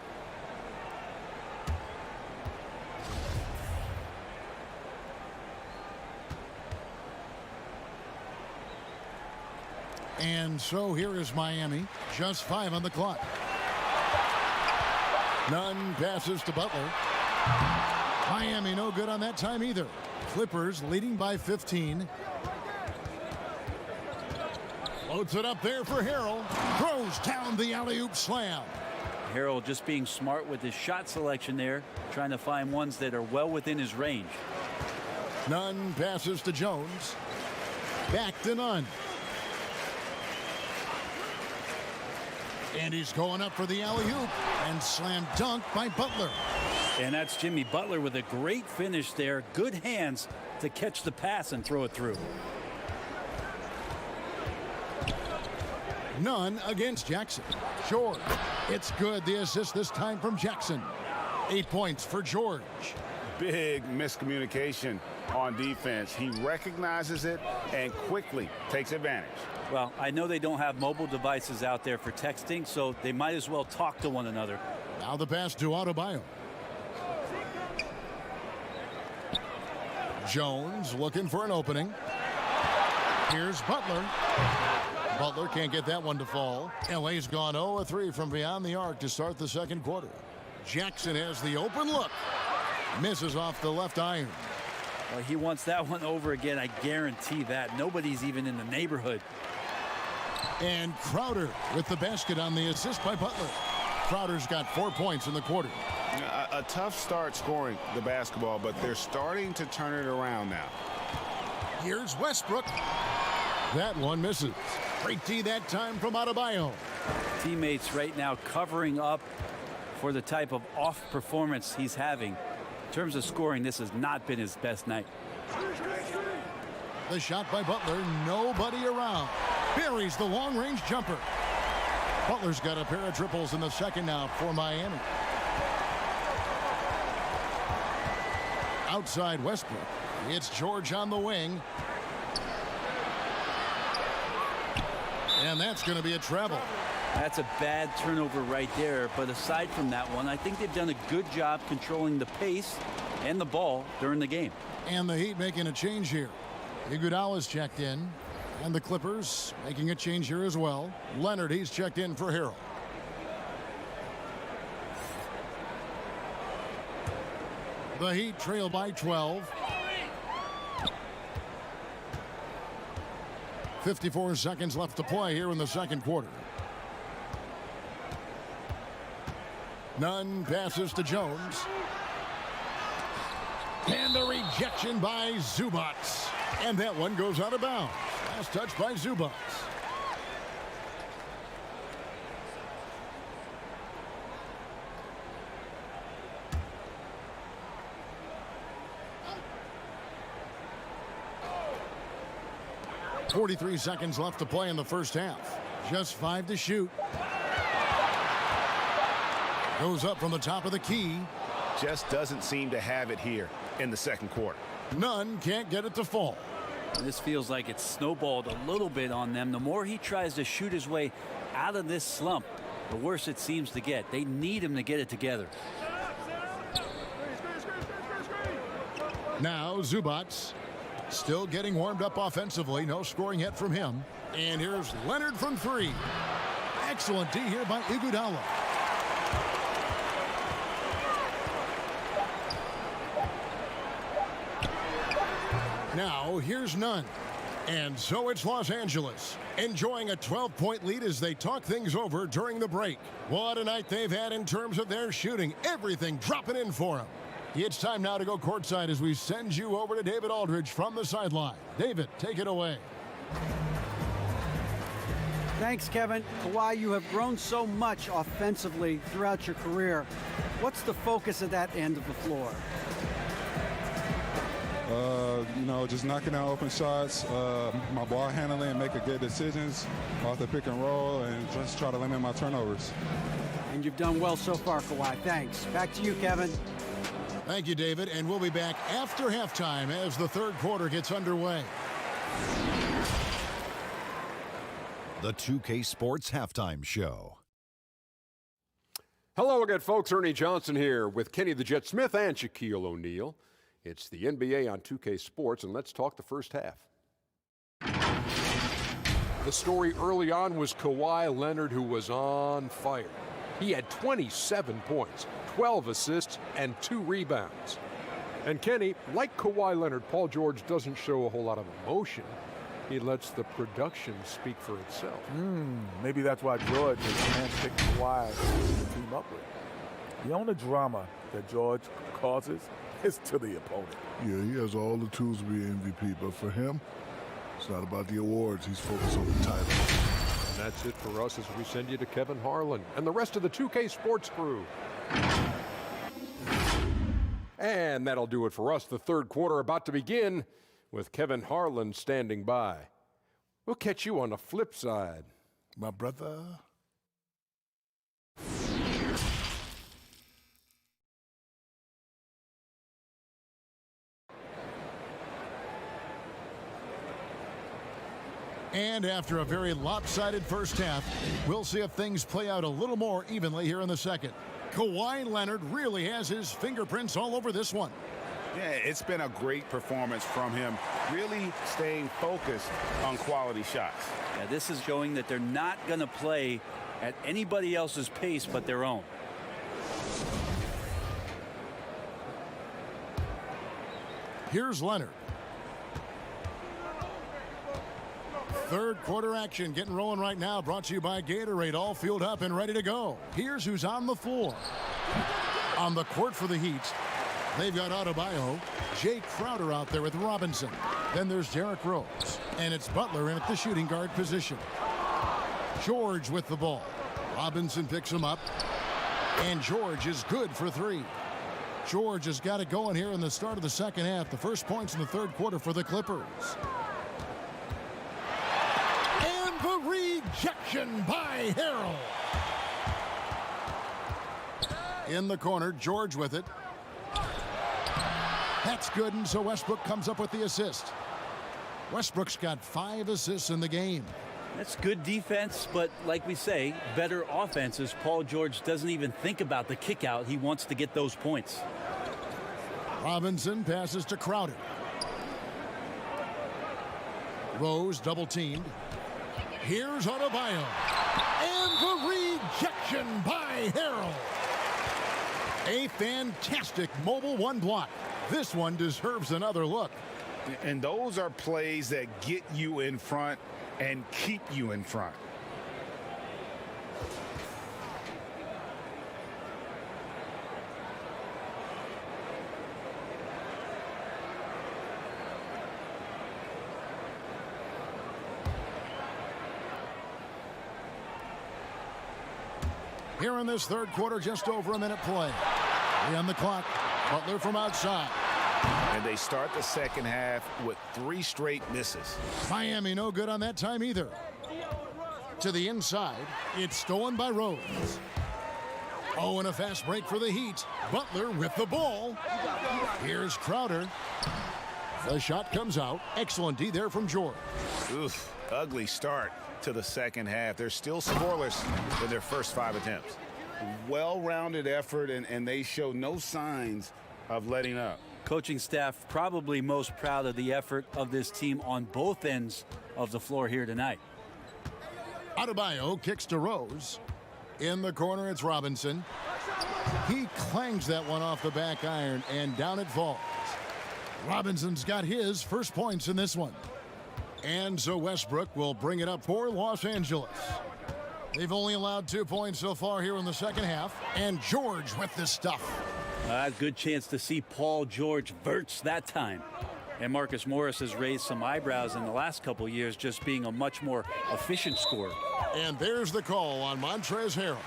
And so here is Miami. Just 5 on the clock. Nunn passes to Butler. Miami no good on that time either. Clippers leading by 15. Floats it up there for Harrell. Throws down the alley-oop slam. Harrell just being smart with his shot selection there, trying to find ones that are well within his range. Nunn passes to Jones. Back to Nunn. And he's going up for the alley-oop. And slam dunk by Butler. And that's Jimmy Butler with a great finish there. Good hands to catch the pass and throw it through. Nunn against Jackson. George. It's good. The assist this time from Jackson. 8 points for George. Big miscommunication on defense. He recognizes it and quickly takes advantage. Well, I know they don't have mobile devices out there for texting, so they might as well talk to one another. Now the pass to Adebayo. Jones looking for an opening. Here's Butler. Butler can't get that one to fall. LA's gone 0-3 from beyond the arc to start the second quarter. Jackson has the open look. Misses off the left iron. Well, he wants that one over again. I guarantee that. Nobody's even in the neighborhood. And Crowder with the basket on the assist by Butler. Crowder's got 4 points in the quarter. A tough start scoring the basketball, but they're starting to turn it around now. Here's Westbrook. That one misses. Great D that time from Adebayo. Teammates right now covering up for the type of off performance he's having. In terms of scoring, this has not been his best night. The shot by Butler, nobody around. Buries the long-range jumper. Butler's got a pair of triples in the second now for Miami. Outside Westbrook. It's George on the wing. And that's going to be a travel. That's a bad turnover right there. But aside from that one, I think they've done a good job controlling the pace and the ball during the game. And the Heat making a change here. Iguodala's checked in. And the Clippers making a change here as well. Leonard, he's checked in for Harrell. The Heat trail by 12. 54 seconds left to play here in the second quarter. Nunn passes to Jones. And the rejection by Zubac. And that one goes out of bounds. Last touch by Zubac. .43 seconds left to play in the first half. Just 5 to shoot. Goes up from the top of the key. Just doesn't seem to have it here in the second quarter. Nunn can't get it to fall. This feels like it's snowballed a little bit on them. The more he tries to shoot his way out of this slump, the worse it seems to get. They need him to get it together. Now Zubac still getting warmed up offensively. No scoring yet from him. And here's Leonard from 3. Excellent D here by Iguodala. Now here's Nunn. And so it's Los Angeles enjoying a 12-point lead as they talk things over during the break. What a night they've had in terms of their shooting. Everything dropping in for them. It's time now to go courtside as we send you over to David Aldridge from the sideline. David, take it away. Thanks, Kevin. Kawhi, you have grown so much offensively throughout your career. What's the focus of that end of the floor? Just knocking out open shots, my ball handling, and making good decisions off the pick and roll, and just try to limit my turnovers. And you've done well so far, Kawhi. Thanks. Back to you, Kevin. Thank you, David. And we'll be back after halftime as the third quarter gets underway. The 2K Sports Halftime Show. Hello again, folks. Ernie Johnson here with Kenny the Jet Smith and Shaquille O'Neal. It's the NBA on 2K Sports, and let's talk the first half. The story early on was Kawhi Leonard, who was on fire. He had 27 points, 12 assists, and 2 rebounds. And Kenny, like Kawhi Leonard, Paul George doesn't show a whole lot of emotion. He lets the production speak for itself. Maybe that's why George has handpicked Kawhi to team up with. The only drama that George causes is to the opponent. Yeah, he has all the tools to be MVP, but for him, it's not about the awards. He's focused on the title. And that's it for us as we send you to Kevin Harlan and the rest of the 2K Sports crew. And that'll do it for us. The third quarter about to begin with Kevin Harlan standing by. We'll catch you on the flip side, my brother. And after a very lopsided first half, we'll see if things play out a little more evenly here in the second. Kawhi Leonard really has his fingerprints all over this one. Yeah, it's been a great performance from him, really staying focused on quality shots. Yeah, this is showing that they're not going to play at anybody else's pace but their own. Here's Leonard. Third quarter action getting rolling right now, brought to you by Gatorade, all fueled up and ready to go. Here's who's on the floor. On the court for the Heat, they've got Adebayo, Jay Crowder out there with Robinson. Then there's Derrick Rose, and it's Butler in at the shooting guard position. George with the ball. Robinson picks him up, and George is good for 3. George has got it going here in the start of the second half. The first points in the third quarter for the Clippers. And the rejection by Harrell. In the corner, George with it. That's good, and so Westbrook comes up with the assist. Westbrook's got 5 assists in the game. That's good defense, but like we say, better offenses. Paul George doesn't even think about the kick out. He wants to get those points. Robinson passes to Crowder. Rose double teamed. Here's Adebayo. And the rejection by Harrell. A fantastic mobile 1 block. This one deserves another look. And those are plays that get you in front and keep you in front. Here in this third quarter, just over a minute play. 3 on the clock. Butler from outside. And they start the second half with 3 straight misses. Miami no good on that time either. To the inside, it's stolen by Rose. Oh, and a fast break for the Heat. Butler with the ball. Here's Crowder. The shot comes out. Excellent D there from George. Oof, ugly start to the second half. They're still scoreless in their first 5 attempts. Well-rounded effort, and they show no signs of letting up. Coaching staff probably most proud of the effort of this team on both ends of the floor here tonight. Adebayo kicks to Rose. In the corner, it's Robinson. He clangs that one off the back iron, and down it falls. Robinson's got his first points in this one. And so Westbrook will bring it up for Los Angeles. They've only allowed 2 points so far here in the second half. And George with the stuff. Good chance to see Paul George verts that time. And Marcus Morris has raised some eyebrows in the last couple years, just being a much more efficient scorer. And there's the call on Montrezl Harrell.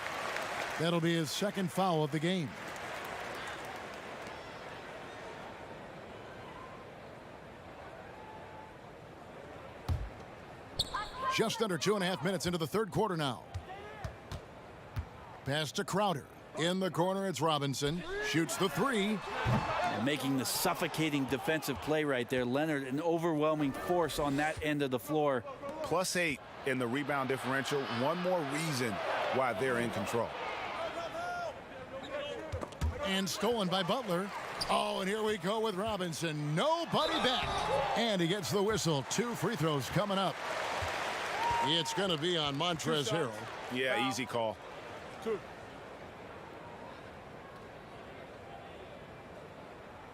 That'll be his second foul of the game. Just under 2.5 minutes into the third quarter now. Pass to Crowder. In the corner, it's Robinson. Shoots the 3. Making the suffocating defensive play right there. Leonard, an overwhelming force on that end of the floor. +8 in the rebound differential. One more reason why they're in control. And stolen by Butler. Oh, and here we go with Robinson. Nobody back. And he gets the whistle. 2 free throws coming up. It's going to be on Montrezl Harrell. Yeah, easy call.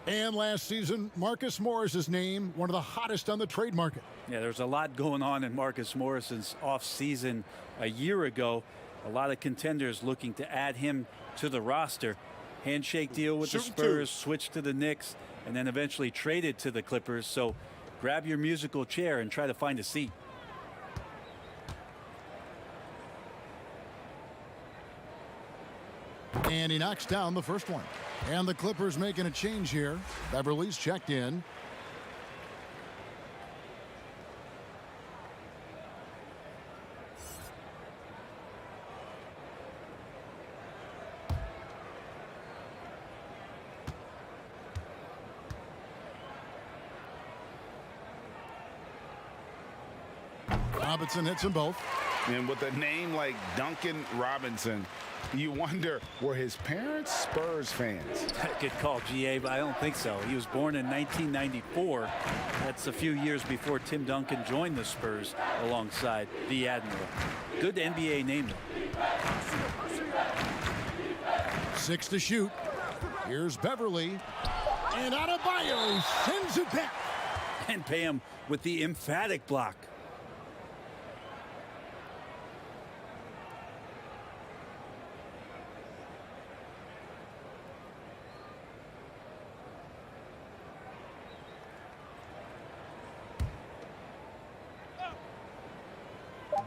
And last season, Marcus Morris's name, one of the hottest on the trade market. Yeah, there's a lot going on in Marcus Morris's offseason a year ago. A lot of contenders looking to add him to the roster. Handshake deal with the Spurs, switch to the Knicks, and then eventually traded to the Clippers. So grab your musical chair and try to find a seat. And he knocks down the first one. And the Clippers making a change here. Beverly's checked in. Robinson hits them both. And with a name like Duncan Robinson, you wonder, were his parents Spurs fans? Good call, GA, but I don't think so. He was born in 1994. That's a few years before Tim Duncan joined the Spurs alongside the Admiral. Good NBA name, though. 6 to shoot. Here's Beverly. And Adebayo sends it back. And pay him with the emphatic block.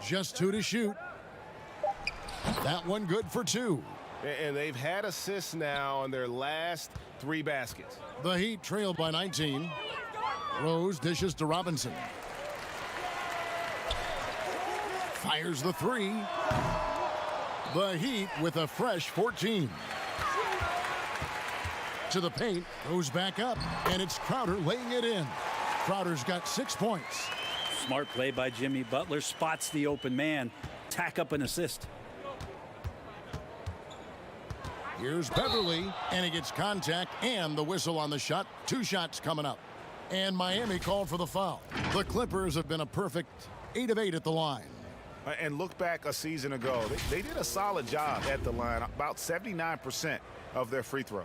Just 2 to shoot. That one good for 2. And they've had assists now on their last 3 baskets. The Heat trail by 19. Rose dishes to Robinson. Fires the 3. The Heat with a fresh 14. To the paint, goes back up, and it's Crowder laying it in. Crowder's got 6 points. Smart play by Jimmy Butler. Spots the open man. Tack up an assist. Here's Beverly, and he gets contact and the whistle on the shot. 2 shots coming up. And Miami called for the foul. The Clippers have been a perfect 8 of 8 at the line. And look back a season ago. They did a solid job at the line, about 79% of their free throws.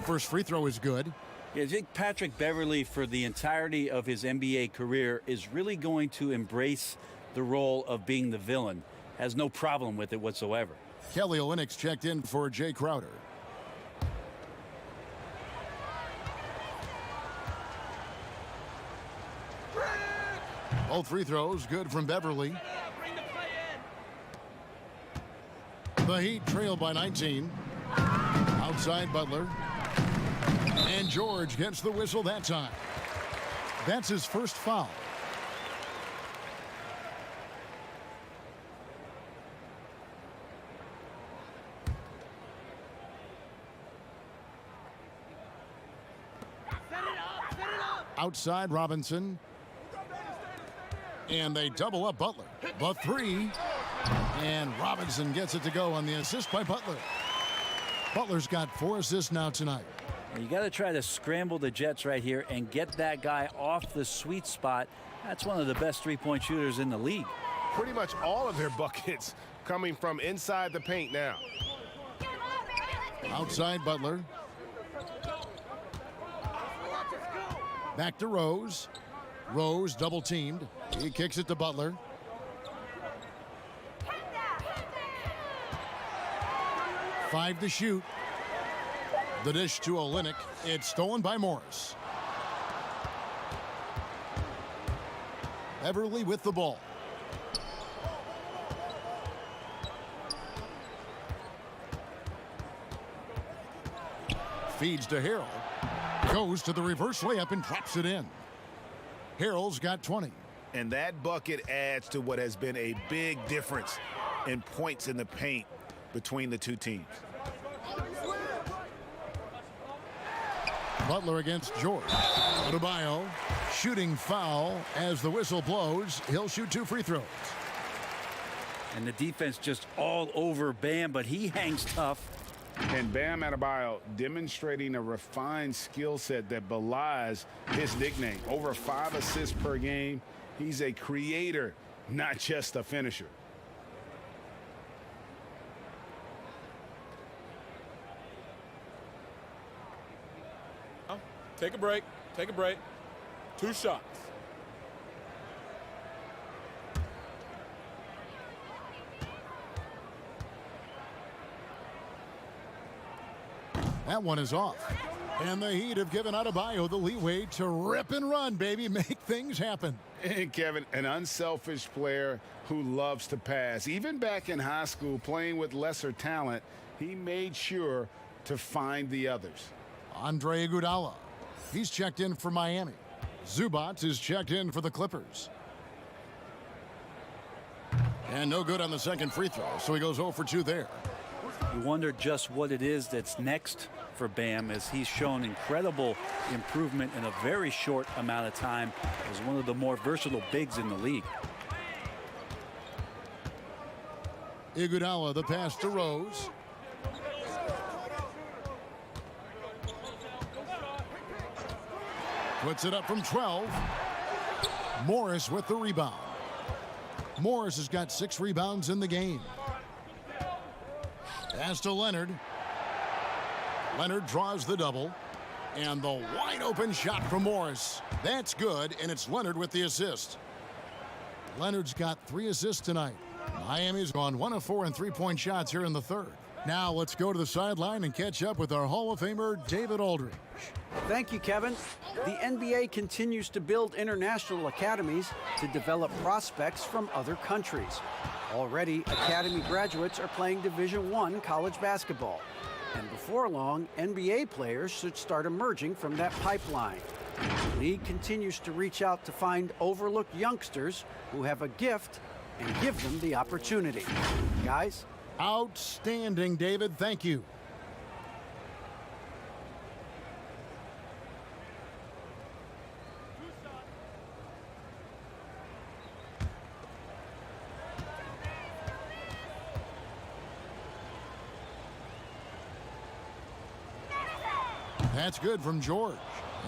First free throw is good. I think Patrick Beverly, for the entirety of his NBA career, is really going to embrace the role of being the villain. Has no problem with it whatsoever. Kelly Olynyk's checked in for Jay Crowder. Both free throws good from Beverly. The Heat trail by 19. Outside Butler. And George gets the whistle that time. That's his first foul. Outside Robinson. And they double up Butler. The 3. And Robinson gets it to go on the assist by Butler. Butler's got 4 assists now tonight. You got to try to scramble the Jets right here and get that guy off the sweet spot. That's one of the best three-point shooters in the league. Pretty much all of their buckets coming from inside the paint now. Outside Butler. Back to Rose. Rose double teamed. He kicks it to Butler. Five to shoot. The dish to Olynyk. It's stolen by Morris. Beverly with the ball. Feeds to Harrell. Goes to the reverse layup and drops it in. Harrell's got 20. And that bucket adds to what has been a big difference in points in the paint between the two teams. Butler against George. Adebayo shooting foul as the whistle blows. He'll shoot 2 free throws. And the defense just all over Bam, but he hangs tough. And Bam Adebayo demonstrating a refined skill set that belies his nickname. Over 5 assists per game. He's a creator, not just a finisher. Take a break. Take a break. 2 shots. That one is off. And the Heat have given Adebayo the leeway to rip and run, baby. Make things happen. And Kevin, an unselfish player who loves to pass. Even back in high school, playing with lesser talent, he made sure to find the others. Andre Iguodala. He's checked in for Miami. Zubac is checked in for the Clippers. And no good on the second free throw, so he goes 0 for 2 there. You wonder just what it is that's next for Bam, as he's shown incredible improvement in a very short amount of time as one of the more versatile bigs in the league. Iguodala, the pass to Rose. Puts it up from 12. Morris with the rebound. Morris has got 6 rebounds in the game. Pass to Leonard. Leonard draws the double. And the wide open shot from Morris. That's good, and it's Leonard with the assist. Leonard's got 3 assists tonight. Miami's gone 1 of 4 in 3-point shots here in the third. Now let's go to the sideline and catch up with our Hall of Famer, David Aldridge. Thank you, Kevin. The NBA continues to build international academies to develop prospects from other countries. Already, academy graduates are playing Division I college basketball. And before long, NBA players should start emerging from that pipeline. The league continues to reach out to find overlooked youngsters who have a gift and give them the opportunity. Guys? Outstanding, David. Thank you. That's good from George.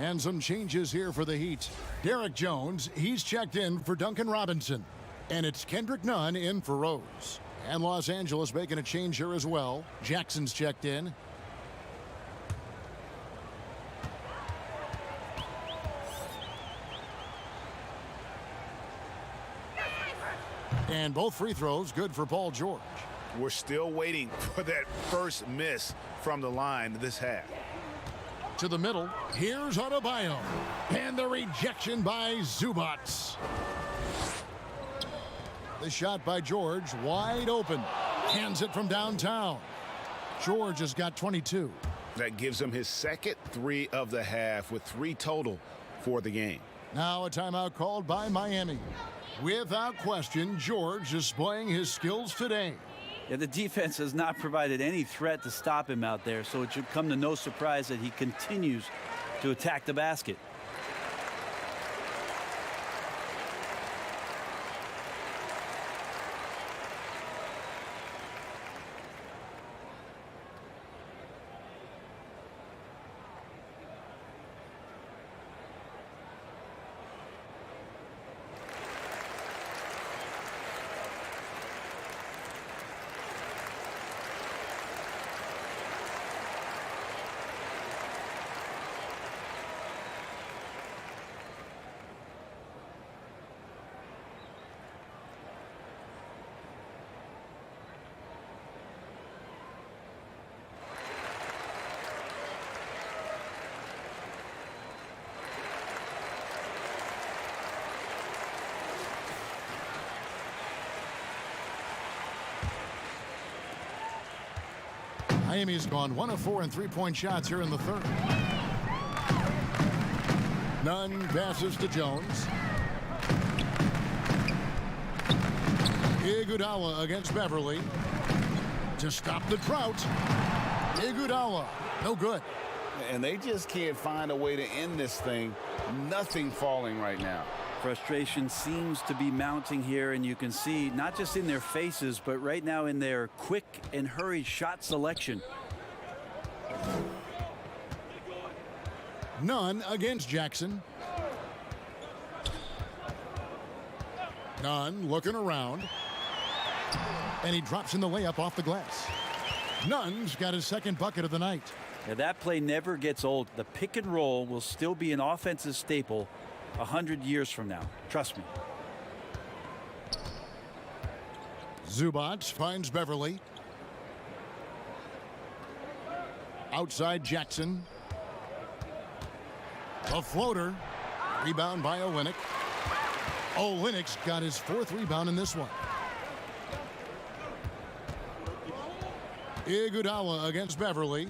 And some changes here for the Heat. Derek Jones, he's checked in for Duncan Robinson. And it's Kendrick Nunn in for Rose. And Los Angeles making a change here as well. Jackson's checked in. And both free throws good for Paul George. We're still waiting for that first miss from the line this half. To the middle, here's Adebayo. And the rejection by Zubac. The shot by George, wide open. Hands it from downtown. George has got 22. That gives him his second 3 of the half with 3 total for the game. Now a timeout called by Miami. Without question, George displaying his skills today. Yeah, the defense has not provided any threat to stop him out there, so it should come to no surprise that he continues to attack the basket. Miami's gone 1 of 4 in 3-point shots here in the third. Nunn passes to Jones. Iguodala against Beverly. To stop the drought. Iguodala, no good. And they just can't find a way to end this thing. Nothing falling right now. Frustration seems to be mounting here, and you can see not just in their faces, but right now in their quick and hurried shot selection. Nunn against Jackson. Nunn looking around. And he drops in the layup off the glass. Nunn's got his second bucket of the night. Now, that play never gets old. The pick and roll will still be an offensive staple 100 years from now. Trust me. Zubac finds Beverly. Outside Jackson. A floater. Rebound by Olynyk. Olynyk's got his fourth rebound in this one. Iguodala against Beverly.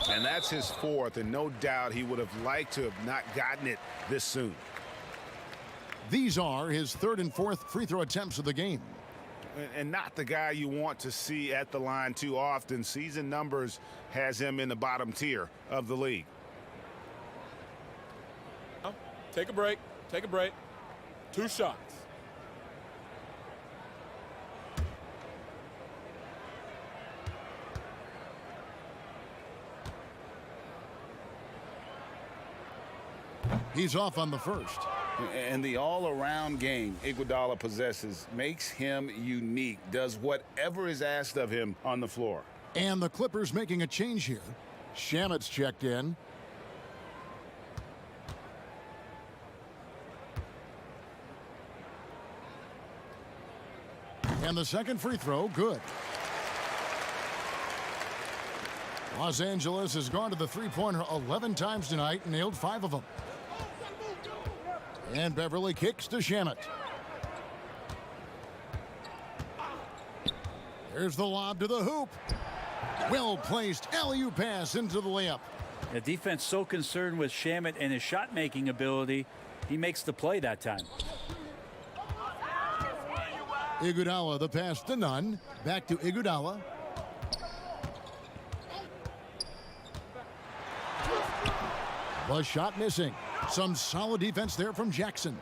And that's his fourth, and no doubt he would have liked to have not gotten it this soon. These are his third and fourth free throw attempts of the game. And not the guy you want to see at the line too often. Season numbers has him in the bottom tier of the league. Take a break. Take a break. 2 shots. He's off on the first. And the all-around game Iguodala possesses makes him unique, does whatever is asked of him on the floor. And the Clippers making a change here. Shamet's checked in. And the second free throw, good. Los Angeles has gone to the three-pointer 11 times tonight and nailed 5 of them. And Beverly kicks to Shamet. Here's the lob to the hoop. Well-placed alley-oop pass into the layup. The defense so concerned with Shamet and his shot-making ability, he makes the play that time. Iguodala, the pass to Nunn. Back to Iguodala. The shot missing. Some solid defense there from Jackson.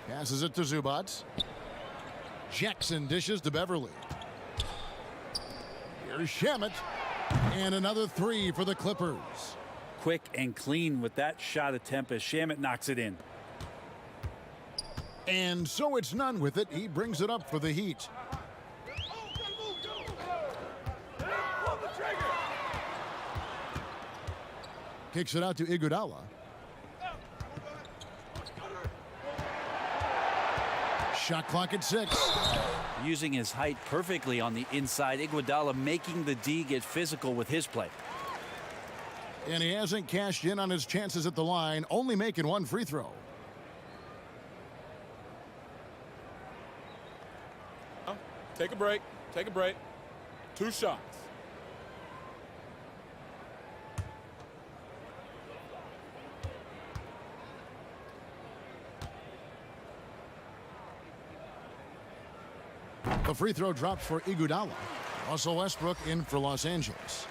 Passes it to Zubac. Jackson dishes to Beverly. Here's Shamet. And another 3 for the Clippers. Quick and clean with that shot attempt as Shamet knocks it in. And so it's Nunn with it. He brings it up for the Heat. Kicks it out to Iguodala. Shot clock at 6. Using his height perfectly on the inside. Iguodala making the D get physical with his play. And he hasn't cashed in on his chances at the line, only making 1 free throw. Take a break. Take a break. 2 shots. The free throw drops for Iguodala. Russell Westbrook in for Los Angeles.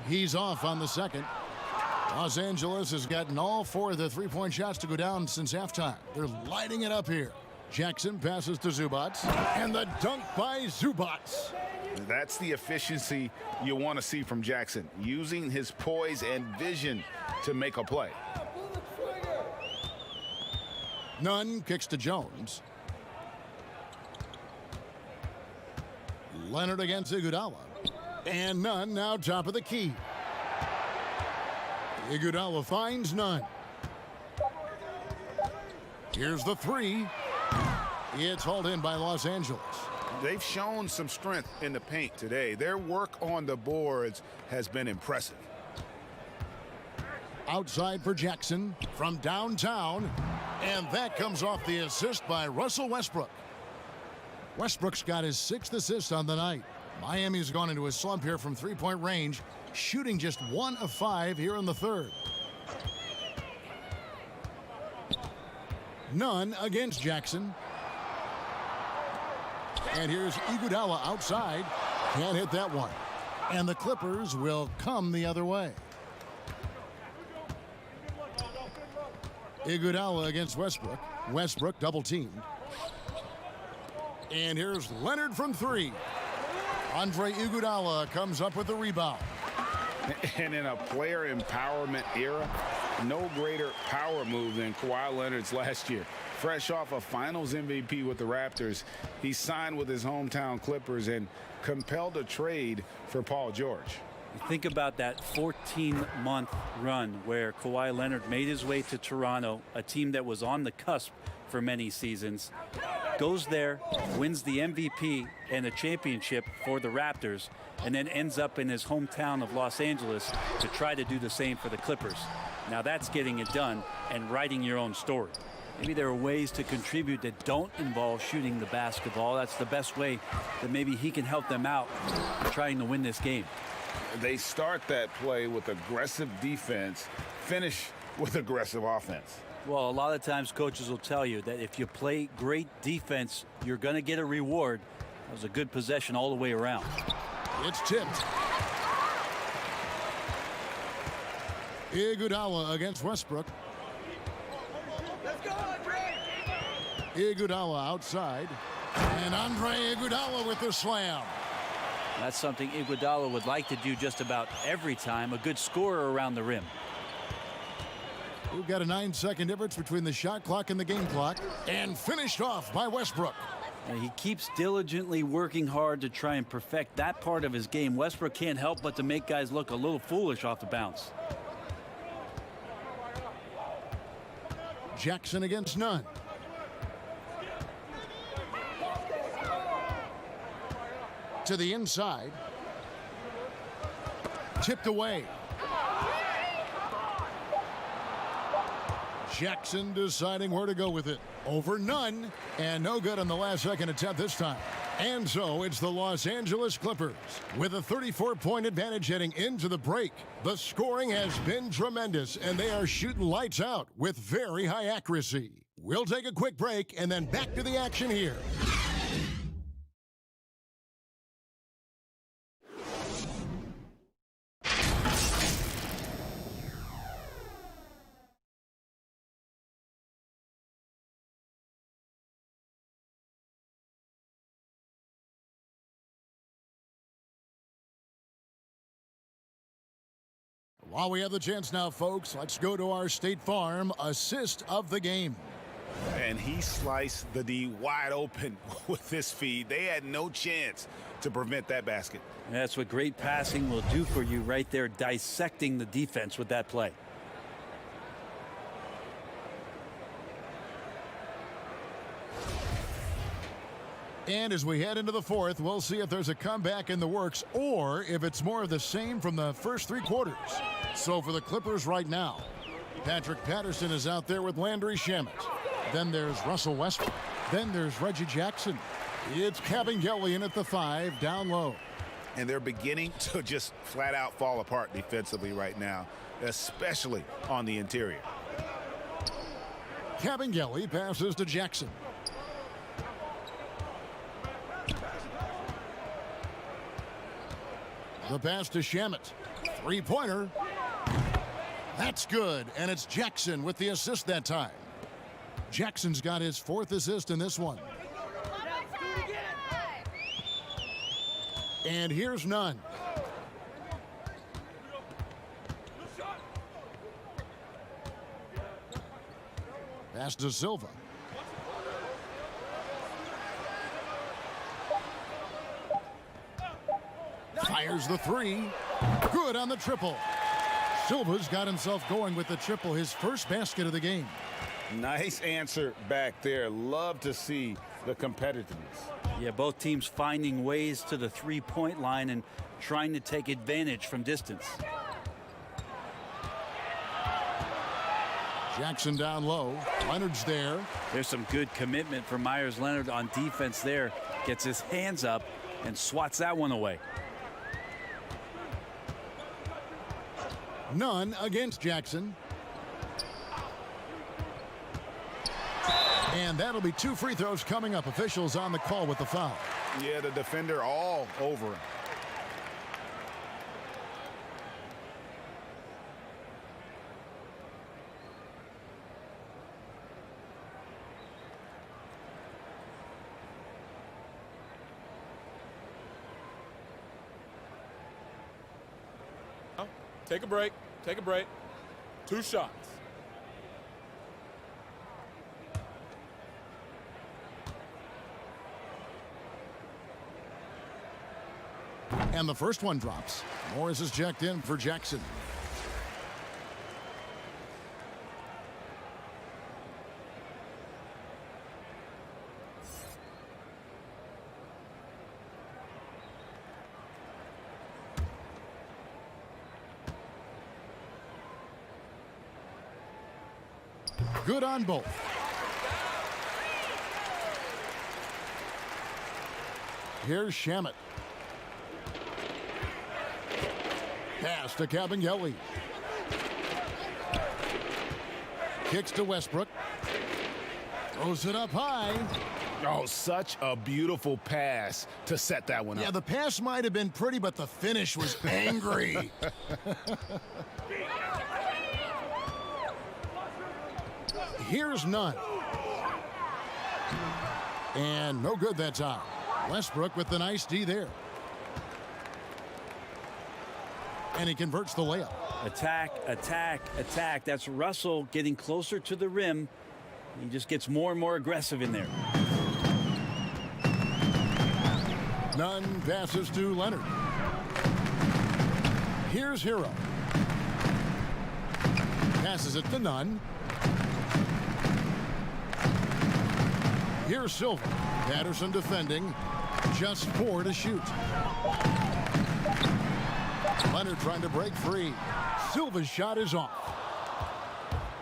He's off on the second. Los Angeles has gotten all 4 of the three-point shots to go down since halftime. They're lighting it up here. Jackson passes to Zubac. And the dunk by Zubac. That's the efficiency you want to see from Jackson, using his poise and vision to make a play. Nunn kicks to Jones. Leonard against Iguodala. And Nunn now top of the key. Iguodala finds Nunn. Here's the 3. It's hauled in by Los Angeles. They've shown some strength in the paint today. Their work on the boards has been impressive. Outside for Jackson from downtown. And that comes off the assist by Russell Westbrook. Westbrook's got his 6th assist on the night. Miami's gone into a slump here from three-point range, shooting just 1 of 5 here in the third. None against Jackson. And here's Iguodala outside. Can't hit that one. And the Clippers will come the other way. Iguodala against Westbrook. Westbrook double teamed. And here's Leonard from 3. Andre Iguodala comes up with the rebound. And in a player empowerment era, no greater power move than Kawhi Leonard's last year. Fresh off a Finals MVP with the Raptors, he signed with his hometown Clippers and compelled a trade for Paul George. Think about that 14-month run where Kawhi Leonard made his way to Toronto, a team that was on the cusp for many seasons. Goes there, wins the MVP and a championship for the Raptors, and then ends up in his hometown of Los Angeles to try to do the same for the Clippers. Now that's getting it done and writing your own story. Maybe there are ways to contribute that don't involve shooting the basketball. That's the best way that maybe he can help them out trying to win this game. They start that play with aggressive defense, finish with aggressive offense. Well, a lot of times coaches will tell you that if you play great defense, you're going to get a reward. That was a good possession all the way around. It's tipped. Iguodala against Westbrook. Iguodala outside. And Andre Iguodala with the slam. That's something Iguodala would like to do just about every time. A good scorer around the rim. We've got a 9-second difference between the shot clock and the game clock. And finished off by Westbrook. And he keeps diligently working hard to try and perfect that part of his game. Westbrook can't help but to make guys look a little foolish off the bounce. Jackson against Nunn. To the inside. Tipped away. Jackson deciding where to go with it. Over Nunn. And no good on the last second attempt this time. And so it's the Los Angeles Clippers with a 34-point advantage heading into the break. The scoring has been tremendous, and they are shooting lights out with very high accuracy. We'll take a quick break and then back to the action here. While we have the chance now, folks, let's go to our State Farm assist of the game. And he sliced the D wide open with this feed. They had no chance to prevent that basket. That's what great passing will do for you right there, dissecting the defense with that play. And as we head into the fourth, we'll see if there's a comeback in the works or if it's more of the same from the first 3 quarters. So for the Clippers right now, Patrick Patterson is out there with Landry Shamet. Then there's Russell Westbrook. Then there's Reggie Jackson. It's Kabengele in at the 5, down low. And they're beginning to just flat out fall apart defensively right now, especially on the interior. Kabengele passes to Jackson. The pass to Shamet. 3-pointer. That's good, and it's Jackson with the assist that time. Jackson's got his 4th assist in this one. And here's Nunn. Pass to Silva. Fires the 3. Good on the triple. Silva's got himself going with the triple, his first basket of the game. Nice answer back there. Love to see the competitiveness. Yeah, both teams finding ways to the 3-point line and trying to take advantage from distance. Jackson down low. Leonard's there. There's some good commitment from Myers Leonard on defense there. Gets his hands up and swats that one away. None against Jackson. And that'll be 2 free throws coming up. Officials on the call with the foul. Yeah, the defender all over him. Take a break. Take a break. 2 shots. And the first one drops. Morris is checked in for Jackson. Good on both. Here's Shamet. Pass to Cabangeli. Kicks to Westbrook. Throws it up high. Oh, such a beautiful pass to set that one up. Yeah, the pass might have been pretty, but the finish was angry. Here's none. And no good that time. Westbrook with the nice D there. And he converts the layup. Attack, attack, attack. That's Russell getting closer to the rim. He just gets more and more aggressive in there. Nunn passes to Leonard. Here's Hero. Passes it to Nunn. Here's Silva. Patterson defending. Just 4 to shoot. Leonard trying to break free. Silva's shot is off.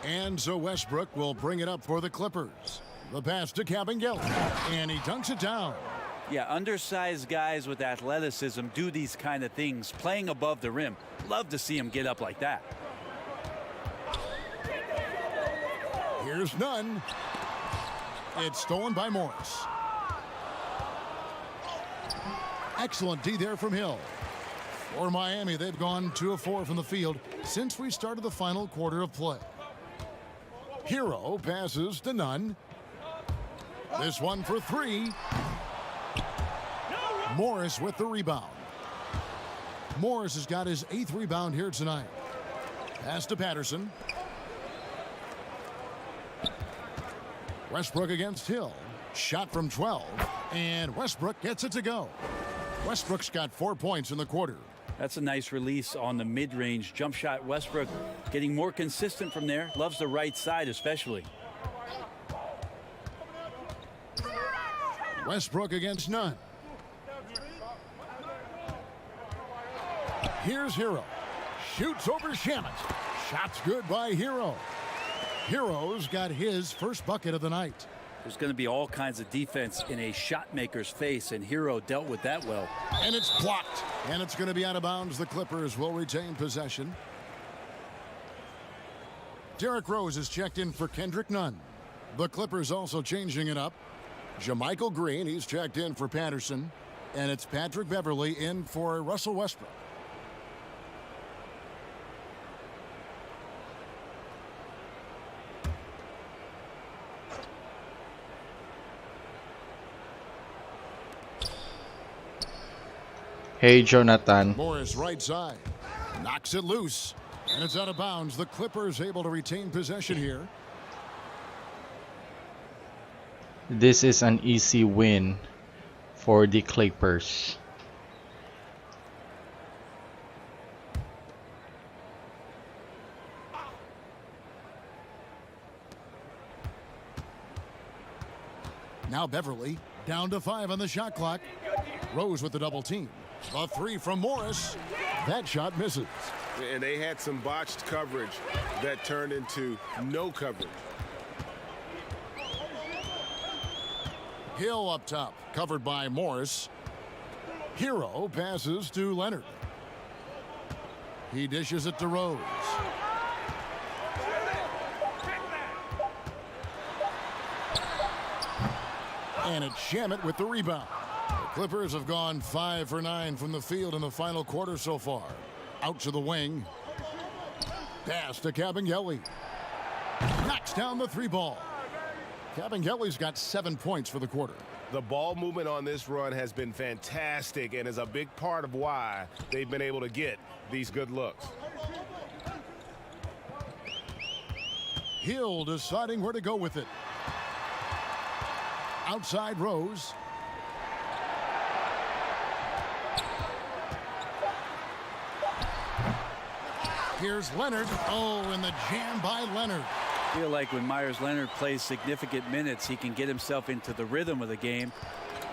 And so Westbrook will bring it up for the Clippers. The pass to Cabangeli. And he dunks it down. Yeah, undersized guys with athleticism do these kind of things, playing above the rim. Love to see him get up like that. Here's Nunn. It's stolen by Morris. Excellent D there from Hill. For Miami, they've gone 2 of 4 from the field since we started the final quarter of play. Hero passes to Nunn. This one for 3. Morris with the rebound. Morris has got his 8th rebound here tonight. Pass to Patterson. Westbrook against Hill. Shot from 12. And Westbrook gets it to go. Westbrook's got 4 points in the quarter. That's a nice release on the mid-range jump shot. Westbrook getting more consistent from there. Loves the right side especially. Westbrook against Nunn. Here's Hero. Shoots over Shamet. Shot's good by Hero. Hero's got his first bucket of the night. There's going to be all kinds of defense in a shot maker's face, and Hero dealt with that well. And it's blocked. And it's going to be out of bounds. The Clippers will retain possession. Derrick Rose is checked in for Kendrick Nunn. The Clippers also changing it up. JaMychal Green, he's checked in for Patterson. And it's Patrick Beverley in for Russell Westbrook. Hey, Jonathan. Morris right side. Knocks it loose. And it's out of bounds. The Clippers able to retain possession here. This is an easy win for the Clippers. Now Beverley down to 5 on the shot clock. Rose with the double team. The 3 from Morris. That shot misses. And they had some botched coverage that turned into no coverage. Hill up top, covered by Morris. Hero passes to Leonard. He dishes it to Rose. And it's Shamet with the rebound. The Clippers have gone 5 for 9 from the field in the final quarter so far. Out to the wing. Pass to Kabengele. Knocks down the 3-ball. Kabengele's got 7 points for the quarter. The ball movement on this run has been fantastic and is a big part of why they've been able to get these good looks. Hill deciding where to go with it. Outside Rose. Here's Leonard. Oh, and the jam by Leonard. I feel like when Myers Leonard plays significant minutes, he can get himself into the rhythm of the game.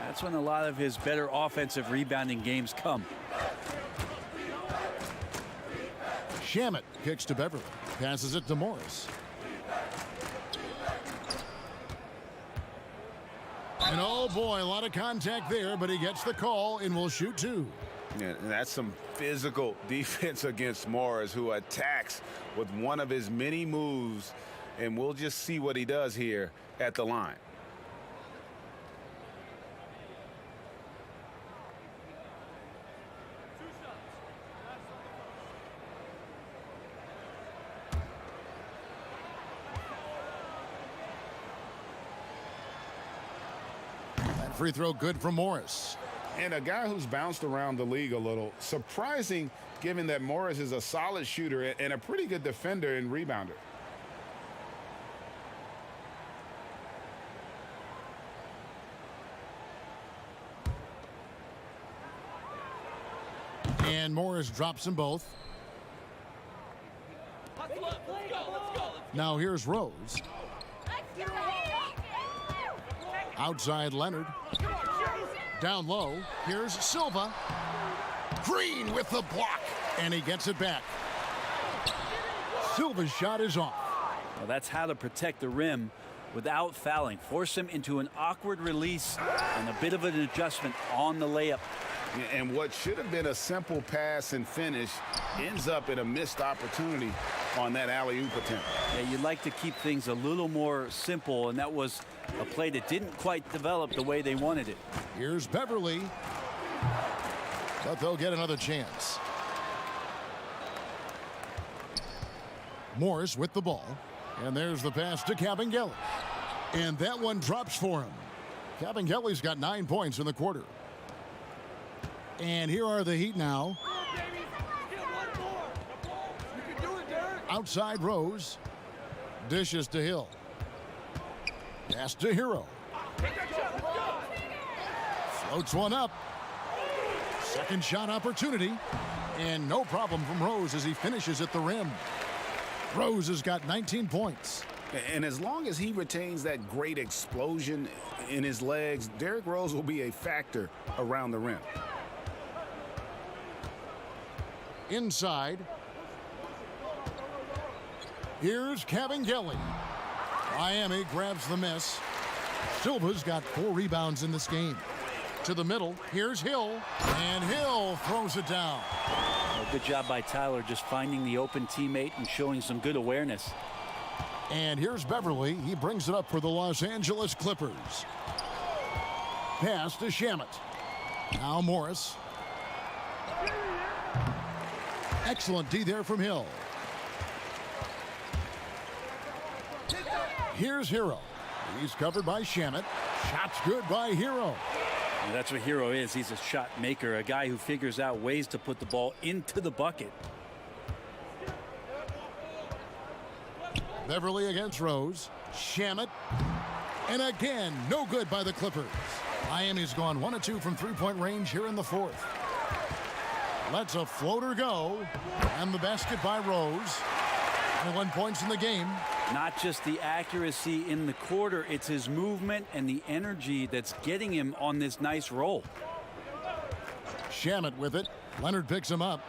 That's when a lot of his better offensive rebounding games come. Shamet kicks to Beverly. Passes it to Morris. And oh boy, a lot of contact there, but he gets the call and will shoot 2. Yeah, and that's some physical defense against Morris, who attacks with one of his many moves, and we'll just see what he does here at the line. That free throw good from Morris. And a guy who's bounced around the league a little. Surprising, given that Morris is a solid shooter and a pretty good defender and rebounder. And Morris drops them both. Now here's Rose. Outside Leonard. Down low, here's Silva. Green with the block, and he gets it back. Silva's shot is off. Well, that's how to protect the rim without fouling. Force him into an awkward release and a bit of an adjustment on the layup. And what should have been a simple pass and finish ends up in a missed opportunity on that alley-oop attempt. Yeah, you'd like to keep things a little more simple, and that was a play that didn't quite develop the way they wanted it. Here's Beverly. But they'll get another chance. Morris with the ball. And there's the pass to Kabengele. And that one drops for him. Kabengele's got 9 points in the quarter. And here are the Heat now. Outside Rose. Dishes to Hill. Pass to Hero. Floats one up. Second shot opportunity. And no problem from Rose as he finishes at the rim. Rose has got 19 points. And as long as he retains that great explosion in his legs, Derrick Rose will be a factor around the rim. Inside. Here's Kabengele. Miami grabs the miss. Silva's got 4 rebounds in this game. To the middle, here's Hill, and Hill throws it down. Well, good job by Tyler just finding the open teammate and showing some good awareness. And here's Beverly. He brings it up for the Los Angeles Clippers. Pass to Shamet. Now Morris. Excellent D there from Hill. Here's Hero. He's covered by Shamet. Shots good by Hero. And that's what Hero is. He's a shot maker, a guy who figures out ways to put the ball into the bucket. Beverly against Rose. Shamet. And again, no good by the Clippers. Miami's gone 1 of 2 from three-point range here in the fourth. Lets a floater go. And the basket by Rose. 21 points in the game. Not just the accuracy in the quarter, it's his movement and the energy that's getting him on this nice roll. Shamet with it. Leonard picks him up.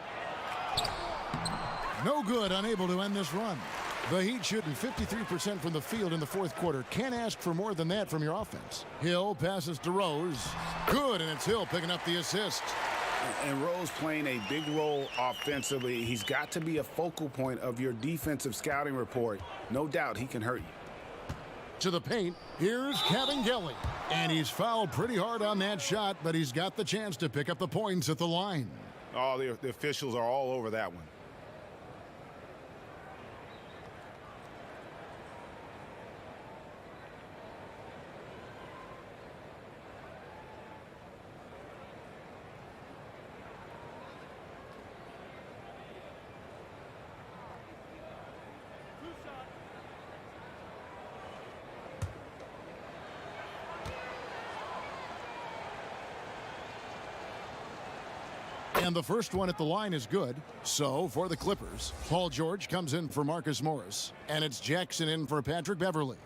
No good, unable to end this run. The Heat shooting 53% from the field in the fourth quarter. Can't ask for more than that from your offense. Hill passes to Rose. Good, and it's Hill picking up the assist. And Rose playing a big role offensively. He's got to be a focal point of your defensive scouting report. No doubt he can hurt you. To the paint, here's Kevin Gelly. And he's fouled pretty hard on that shot, but he's got the chance to pick up the points at the line. Oh, the officials are all over that one. And the first one at the line is good. So for the Clippers, Paul George comes in for Marcus Morris. And it's Jackson in for Patrick Beverley.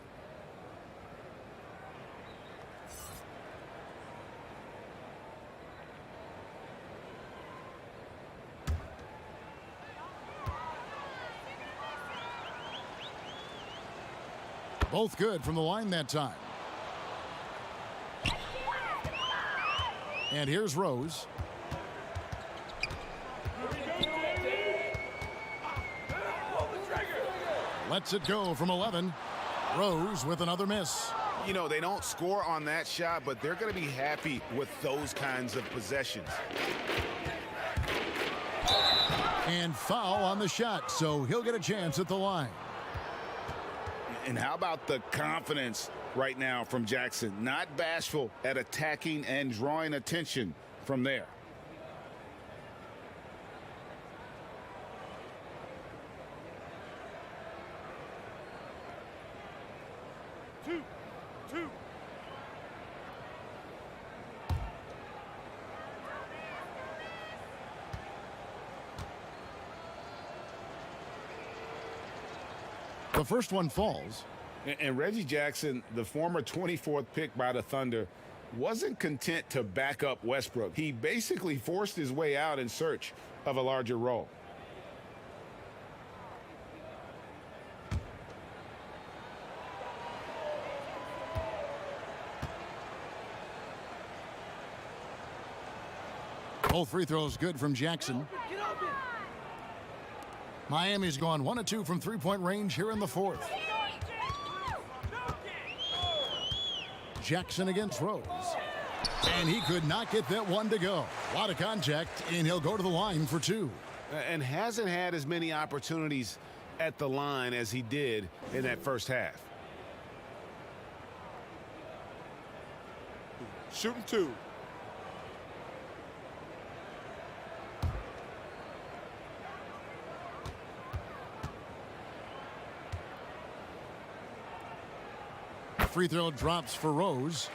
Both good from the line that time. And here's Rose. Lets it go from 11. Rose with another miss. You know, they don't score on that shot, but they're going to be happy with those kinds of possessions. And foul on the shot, so he'll get a chance at the line. And how about the confidence right now from Jackson? Not bashful at attacking and drawing attention from there. The first one falls. And Reggie Jackson, the former 24th pick by the Thunder, wasn't content to back up Westbrook. He basically forced his way out in search of a larger role. Both free throws good from Jackson. Miami's gone 1 of 2 from three-point range here in the fourth. Jackson against Rose. And he could not get that one to go. A lot of contact, and he'll go to the line for 2. And hasn't had as many opportunities at the line as he did in that first half. Shooting 2. Free throw drops for Rose.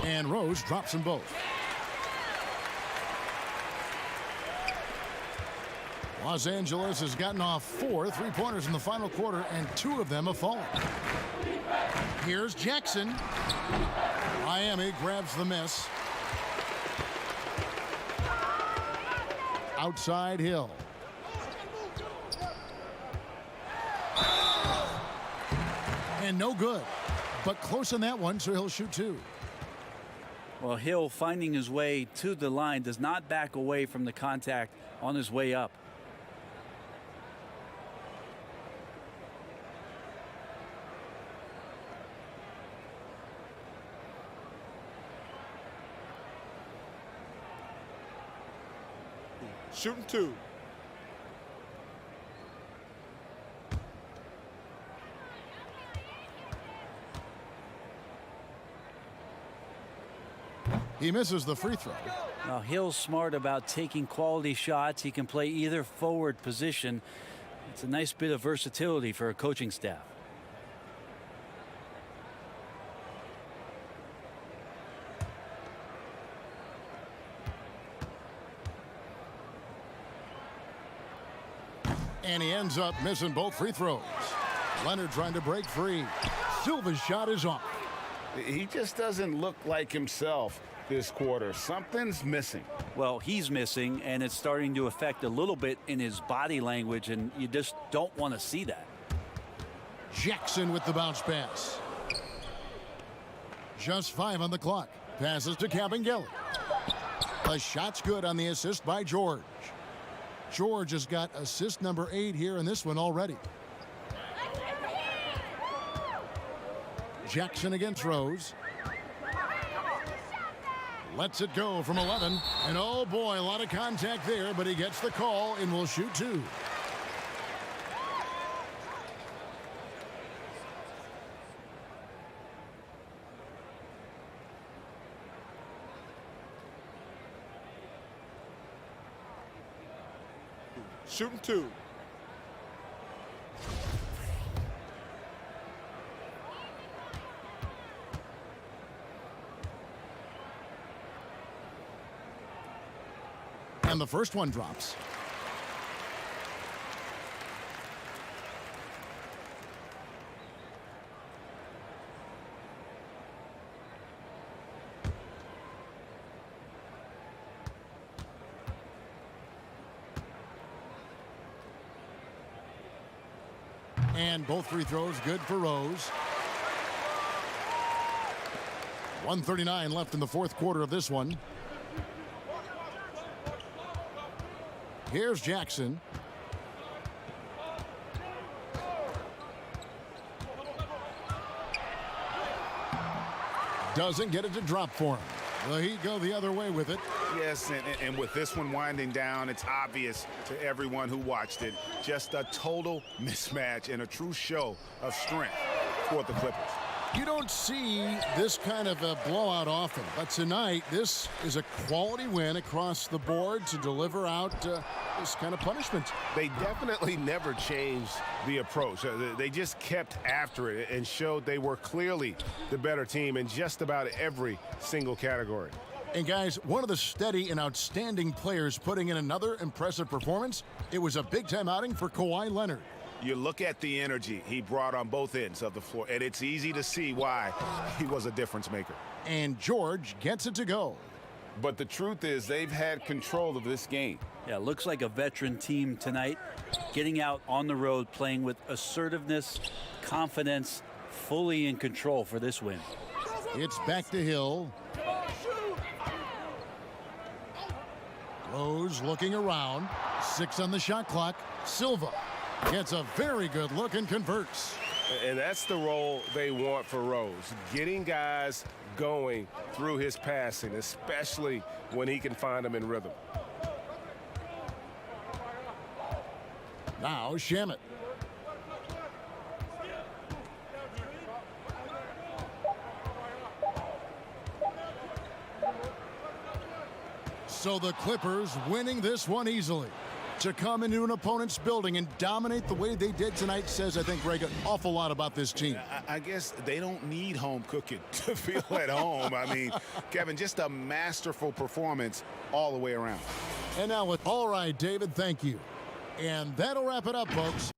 And Rose drops them both. Los Angeles has gotten off 4 three-pointers in the final quarter, and 2 of them have fallen. Here's Jackson. Miami grabs the miss. Outside Hill. And no good. But close on that one, so he'll shoot 2. Well, Hill finding his way to the line, does not back away from the contact on his way up. Shooting 2. He misses the free throw. Now Hill's smart about taking quality shots. He can play either forward position. It's a nice bit of versatility for a coaching staff. And he ends up missing both free throws. Leonard trying to break free. Silva's shot is off. He just doesn't look like himself this quarter. Something's missing. Well, he's missing, and it's starting to affect a little bit in his body language, and you just don't want to see that. Jackson with the bounce pass. Just 5 on the clock. Passes to Kabengele. The shot's good on the assist by George. George has got assist number 8 here in this one already. Jackson against Rose. Lets it go from 11. And oh boy, a lot of contact there, but he gets the call and will shoot 2. Shooting 2. And the first one drops. And both free throws good for Rose. 1:39 left in the fourth quarter of this one. Here's Jackson. Doesn't get it to drop for him. Well, he'd go the other way with it. Yes, and with this one winding down, it's obvious to everyone who watched it. Just a total mismatch and a true show of strength for the Clippers. You don't see this kind of a blowout often, but tonight this is a quality win across the board to deliver out this kind of punishment. They definitely never changed the approach. They just kept after it and showed they were clearly the better team in just about every single category. And guys, one of the steady and outstanding players putting in another impressive performance. It was a big-time outing for Kawhi Leonard. You look at the energy he brought on both ends of the floor, and it's easy to see why he was a difference maker. And George gets it to go. But the truth is they've had control of this game. Yeah, looks like a veteran team tonight, getting out on the road, playing with assertiveness, confidence, fully in control for this win. It's back to Hill. Rose looking around. 6 on the shot clock. Silva gets a very good look and converts. And that's the role they want for Rose, getting guys going through his passing, especially when he can find them in rhythm. Now Shamet. So the Clippers winning this one easily. To come into an opponent's building and dominate the way they did tonight says, I think, Greg, an awful lot about this team. I guess they don't need home cooking to feel at home. I mean, Kevin, just a masterful performance all the way around. And now with all right, David, thank you. And that'll wrap it up, folks.